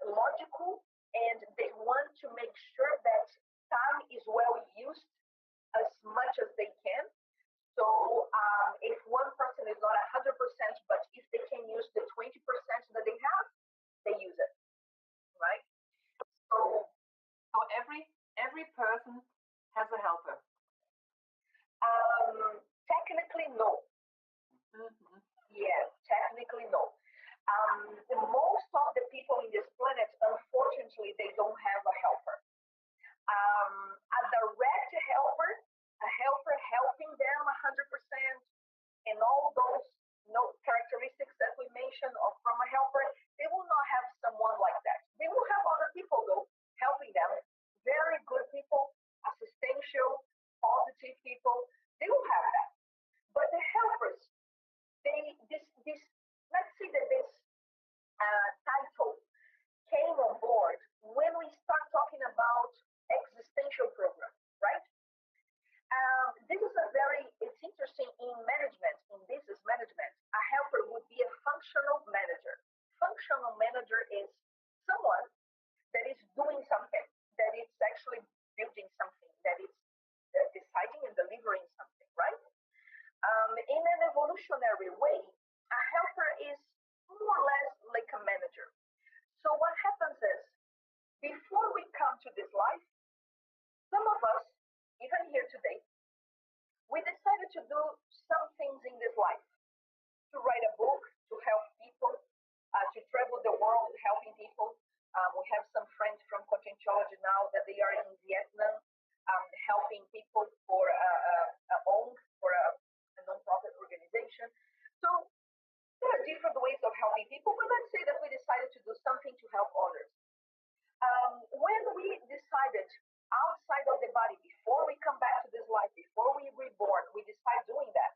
logical, and they want to make sure that time is well used as much as they can. So if one person is not 100%, but if they can use the 20% that they have, they use it, right? So every person has a helper. Technically, no. Mm-hmm. Yes, technically, no. Most of the people in this planet, unfortunately, they don't have a helper. A direct helper, a helper helping them 100%, and all those characteristics that we mentioned from a helper, they will not have someone like that. They will have other people, though, helping them. Very good people, assistential, positive people. They will have that. But the helpers, let's say that this title came on board when we start talking about existential program, right? It's interesting in management, in business management, a helper would be a functional manager. Functional manager is someone that is doing something, that is actually building something, that is deciding and delivering something, right? In an evolutionary way, a helper is more or less like a manager. So what happens is, before we come to this life, some of us, even here today, we decided to do some things in this life, to write a book, to help people, to travel the world helping people. We have some friends from Conscientiology now that they are in Vietnam, helping people for a non-profit organization. So there are different ways of helping people, but let's say that we decided to do something to help others. When we decided outside of the body, before we come back to this life, before we reborn, we decide doing that.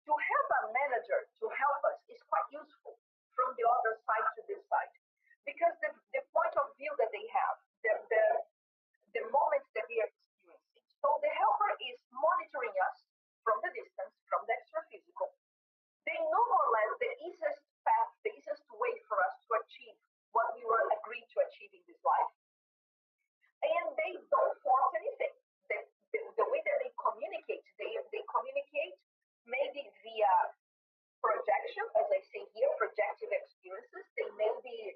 To have a manager to help us is quite useful from the other side to this side, because the point of view that they have, the moments that they are experiencing. So the helper is monitoring us from the distance, from the extraphysical. They know more or less the easiest path, the easiest way for us to achieve what we were agreed to achieve in this life. And they don't force anything. The way that they communicate maybe via projection, as I say here, projective experiences. They maybe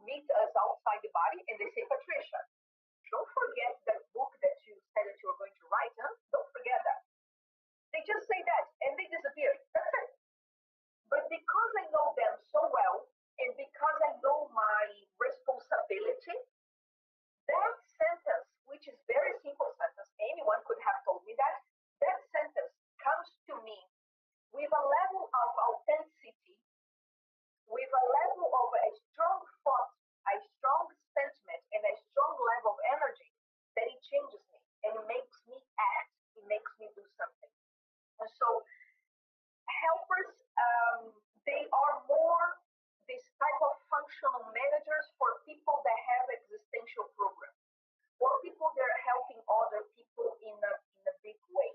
meet us outside the body and they say, Patricia, don't forget that book that you said that you were going to write, huh? Don't forget that. They just say that and they disappear. That's it. But because I know them so well, and because I know my responsibility, that sentence, which is very simple sentence, anyone could have told me that, that sentence comes to me with a level of authenticity, with a level of a strong thought, a strong sentiment, and a strong level of energy, that it changes me and it makes me act, it makes me do something. And so helpers, they are more this type of functional managers for people that have existential programs, or people that are helping other people in a big way.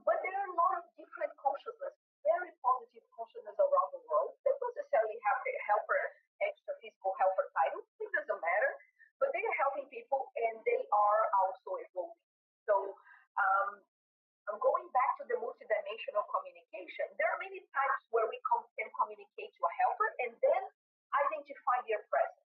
But there are a lot of different consciousness, very positive consciousness around the world that don't necessarily have the helper, extraphysical helper title. It doesn't matter, but they are helping people and they are also evolving. So I'm going back to the multidimensional communication. There are many types where we can communicate to a helper and then identify their presence.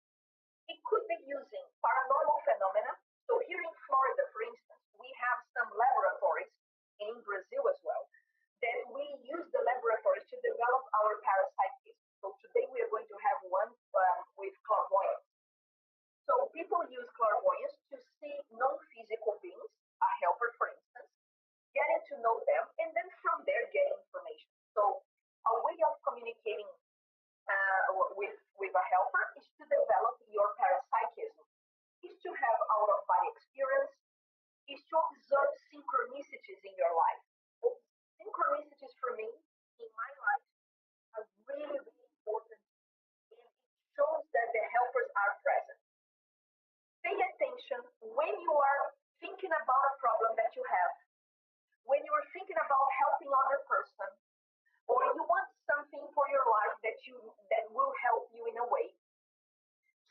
that will help you in a way.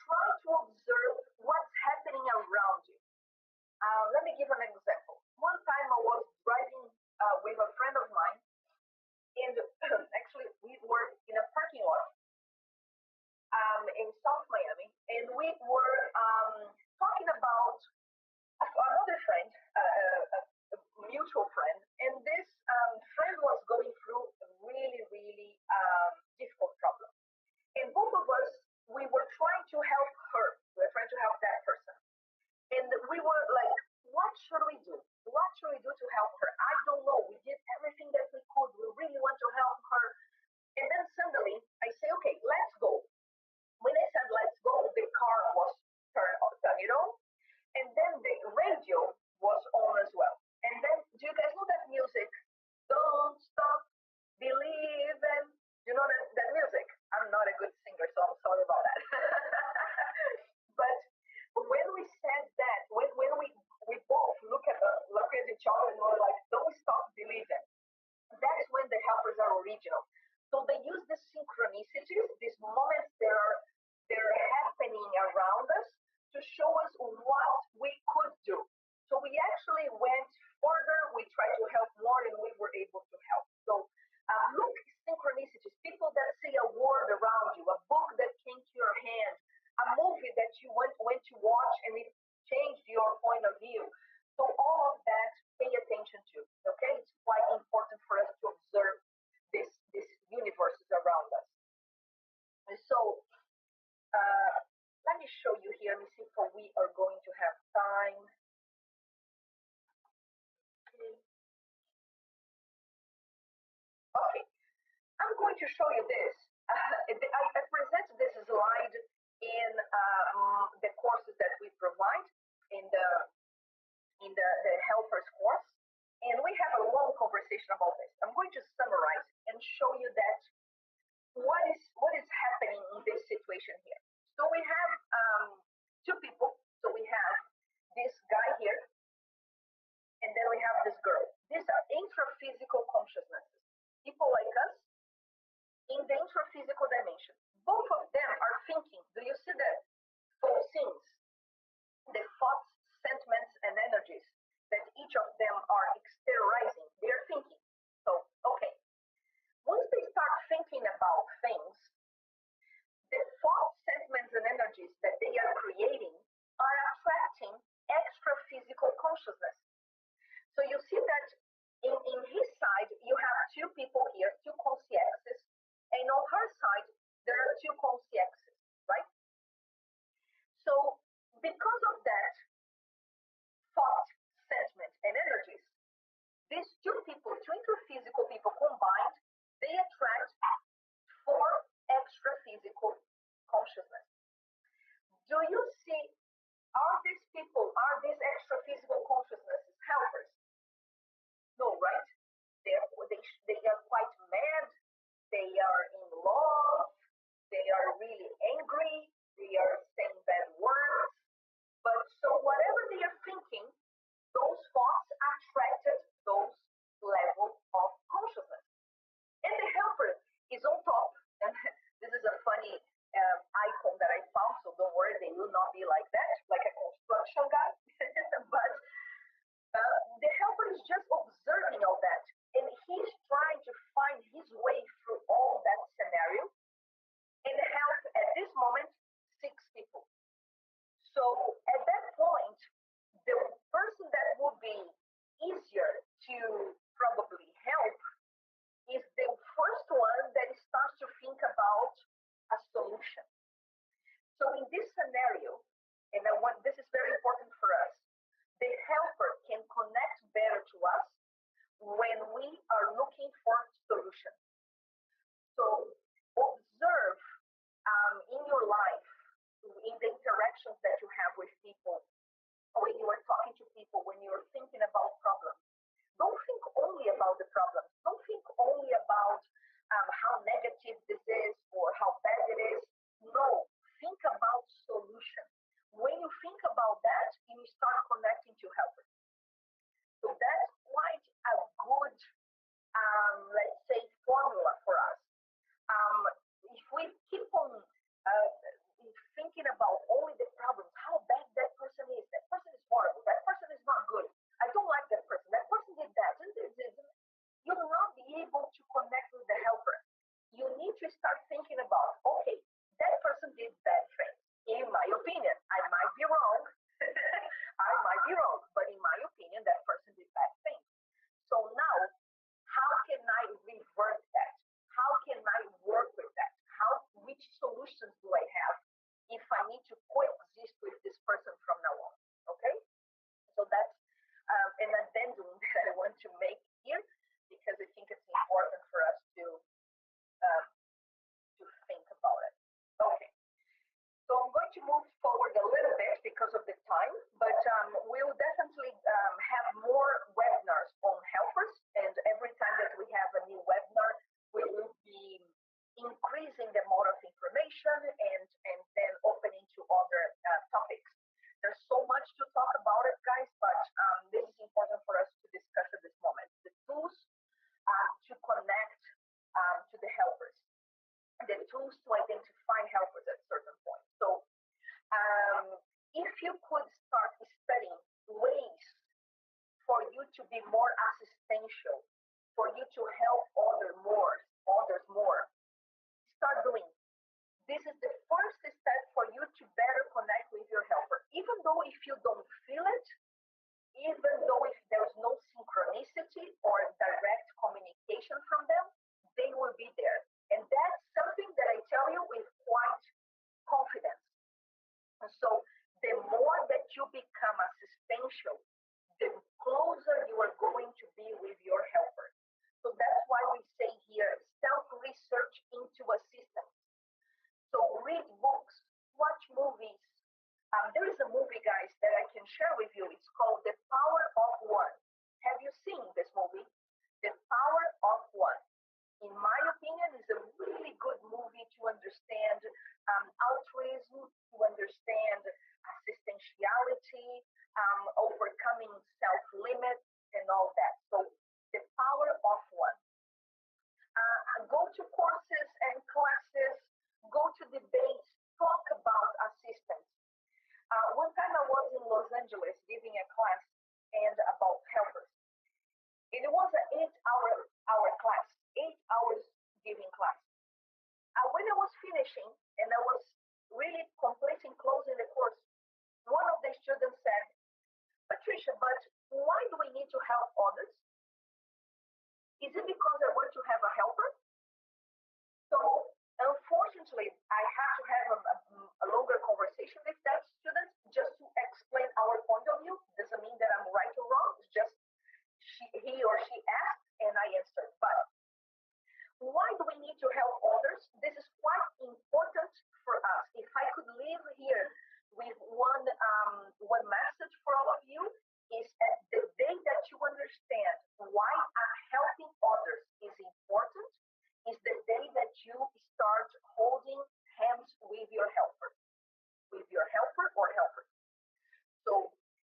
Try to observe what's happening around you. Let me give an example. One time I was driving with a friend of mine, and actually we were in a parking lot in South Miami, and we were talking about another friend, a mutual friend, and this friend was going through a really, really difficult problem. And both of us, we were trying to help her. We were trying to help that person. And we were like, what should we do? What should we do to help her? I don't know. We did everything that we could. We really want to help her. And then suddenly I say, okay, let's go. When I said let's go, the car was turned it on. And then the radio was on as well. And then, do you guys know that music? Don't stop believing. Do you know that music? I'm not a good singer, so I'm sorry about that. But when we said that, when we both look at each other and we're like, don't stop believing. That's when the helpers are original. So they use the synchronicities, these moments they're happening around us to show us what we could do. So we actually went further, we tried to help more, and we were able to help. So look, synchronicities, people that say a word around you, a book that came to your hand, a movie that you went to watch and it changed your point of view. So all of that, pay attention to, okay? It's quite important for us to observe this universes around us. And so let me show you here. Let me see if we are going to have time. Okay, I'm going to show you this. I presented this slide in the courses that we provide in the helpers course, and we have a long conversation about this. I'm going to summarize and show you that what is happening in this situation here. So we have two people. So we have this guy here, and then we have this girl. These are intraphysical consciousnesses. People like us in the intraphysical dimension. Both of them are thinking. Do you see that? Those things, the thoughts, sentiments, and energies that each of them are exteriorizing. They are thinking. So, okay. Once they start thinking about things, the thoughts, sentiments, and energies that they are creating are attracting extra physical consciousness. So you see that in his side, you have two people here, two consciences, and on her side, there are two consciences, right? So because of that thought, sentiment, and energies, these two people, two intraphysical people combined, they attract four extra physical consciousness. Do you see, are these extra physical consciousnesses helpers? No, right? They are quite mad, they are in love, they are really angry, they are saying bad words. But so whatever they are thinking, those thoughts attracted those level of consciousness. And the helper is on top. And this is a funny icon that I found, so don't worry, they will not be like that, like a construction guy. But the helper is just observing all that, and he's trying to find his way through all that scenario and help at this moment 6 people. So at that point, the person that would be easier to probably help is the first one that starts to think about a solution. So in this scenario, and this is very important for us, the helper can connect better to us when we are looking for to start thinking about, okay, that person did bad things. In my opinion, I might be wrong. I might be wrong, but in my opinion, that person did bad things. So now, how can I revert that? How can I work with that? Which solutions do I have if I need to coexist with this person from now on? Okay, so that's an addendum that I want to make here because I think it's important for us um, to think about it. Okay, so I'm going to move forward a little bit because of the time, but we'll definitely have more webinars on helpers, and every time that we have a new webinar, we will be increasing the amount of information and then opening to other topics. There's so much to talk about it, guys, but this is important for us to discuss at this moment. The tools to connect to the helpers, the tools to identify helpers at certain points. So if you could start studying ways for you to be more assistential, for you to help others more, start doing. This is the first step for you to better connect with your helper. Even though if you don't feel it, even though if there's no synchronicity or direct communication from them, they will be there. And that's something that I tell you with quite confidence. And so the more that you become assistential, the closer you are going to be with your helper. So that's why we say here, self-research into assistance. So read books, watch movies. There is a movie, guys, that I can share with you. It's called The Power of One. Have you seen this movie? The Power of One. In my opinion, is a really good movie to understand altruism, to understand assistentiality, overcoming self-limits, and all that. So the power of one. Go to courses and classes, go to debates, talk about assistance. One time I was in Los Angeles giving a class and about helpers. And it was an 8-hour class, 8 hours giving class. When I was finishing and I was really completing, closing the course, one of the students said, Patricia, but why do we need to help others? Is it because I want to have a helper? So unfortunately, I had to have a longer conversation with that student just to explain our point of view. Doesn't mean that I'm right or wrong. It's just he or she asked and I answered. But why do we need to help others? This is quite important for us. If I could leave here with one message for all of you, is that the day that you understand why helping others is important is the day that you start holding hands with your helper or helper. So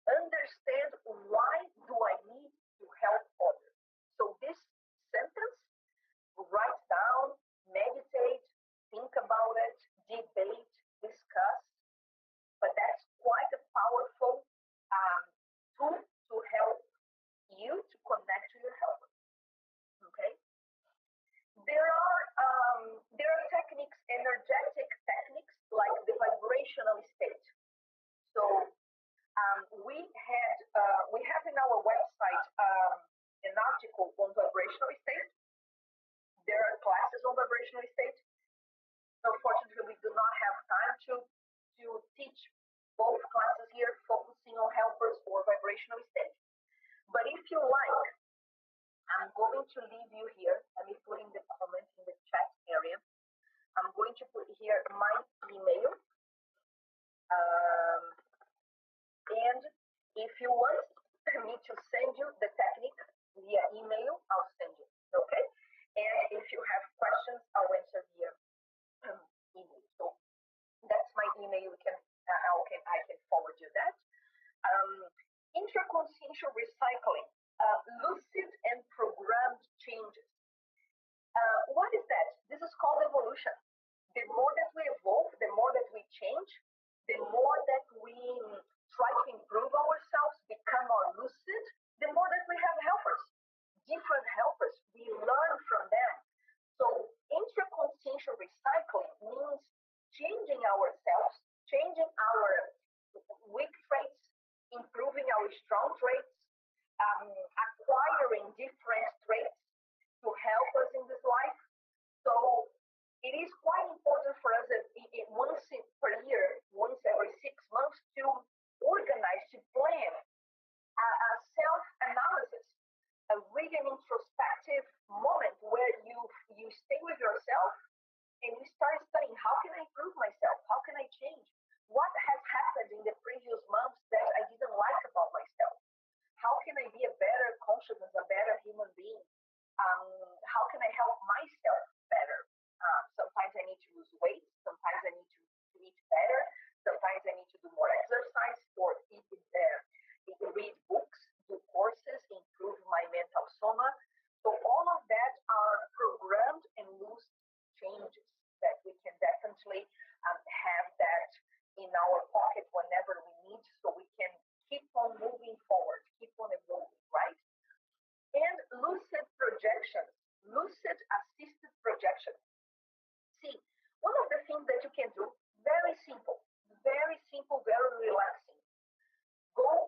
understand, why do I need to help others? So this sentence, write down, meditate, think about it, debate, discuss. But that's quite a powerful tool to help you to connect to your helper. Okay? There are techniques, energetic techniques, like the vibrational state. So we have in our website an article on vibrational state. There are classes on vibrational state. Unfortunately, we do not have time to teach both classes here, focusing on helpers or vibrational state. But if you like, I'm going to leave you here. Let me put in the comment in the chat area. I'm going to put here my email. And if you want me to send you the technique via email, I'll send you. Okay? And if you have questions, I'll answer via email. So that's my email. I can forward you that. Intraconsciential recycling, lucid and programmed changes. What is that? This is called evolution. The more that we evolve, the more that we change, the more that we try to improve ourselves, become more lucid, the more that we have helpers, different helpers. We learn from them. So intraconsciential basically means changing ourselves, changing our weak traits, improving our strong traits, acquiring different traits to help us in this life. So it is quite important for us that once per year, once every 6 months, to organize, to plan a self-analysis, a really an introspective moment where you stay with yourself and you start studying, how can I improve myself? How can I change? What has happened in the previous months that I didn't like about myself? How can I be a better consciousness, a better human being? How can I help myself better? Sometimes I need to lose weight. Sometimes I need to eat better. Sometimes I need to do more exercise or read books, do courses, improve my mental soma. So all of that are programmed and loose changes that we can definitely have that in our pocket whenever we need, so we can keep on moving forward, keep on evolving, right? And lucid projections, lucid assisted projections. See, one of the things that you can do, very simple, very relaxing.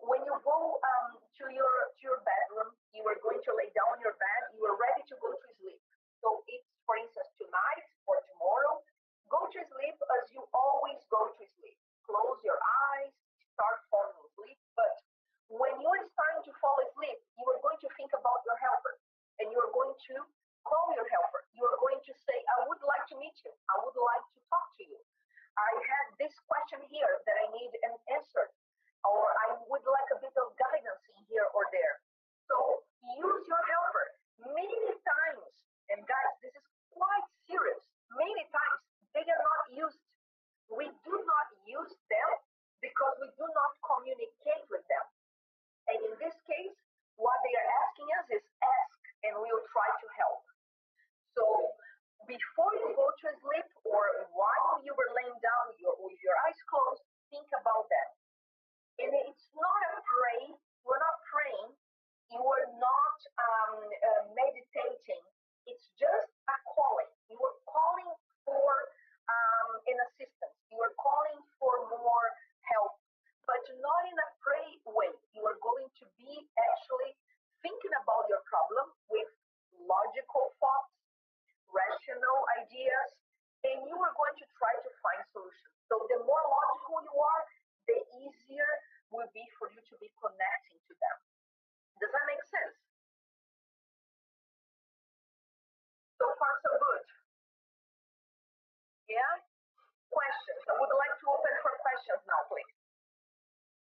When you go to your bedroom, you are going to lay down on your bed, you are ready to go to sleep. So it's, for instance, tonight or tomorrow, go to sleep as you always go to sleep. Close your eyes, start falling asleep. But when you're starting to fall asleep, you are going to think about your helper, and you are going to call your helper. You are going to say, I would like to meet you. I would like to talk to you. I have this question here that I need an answer, or I would like a bit of guidance in here or there. So use your helper many times. And guys, this is quite serious. Many times they are not used. We do not use them because we do not communicate with them. And in this case, what they are asking us is ask, and we will try to help. So before you go to sleep, or while you were laying down with your eyes closed, think about that. And it's not a pray. We're not praying. You are not meditating. It's just a calling. You are calling for an assistance. You are calling for more help, but not in a pray way. You are going to be actually thinking about your problem with logical thoughts, rational ideas, and you are going to try to find solutions. So the more logical you are, the easier will be for you to be connecting to them. Does that make sense? So far, so good. Yeah? Questions. I would like to open for questions now, please.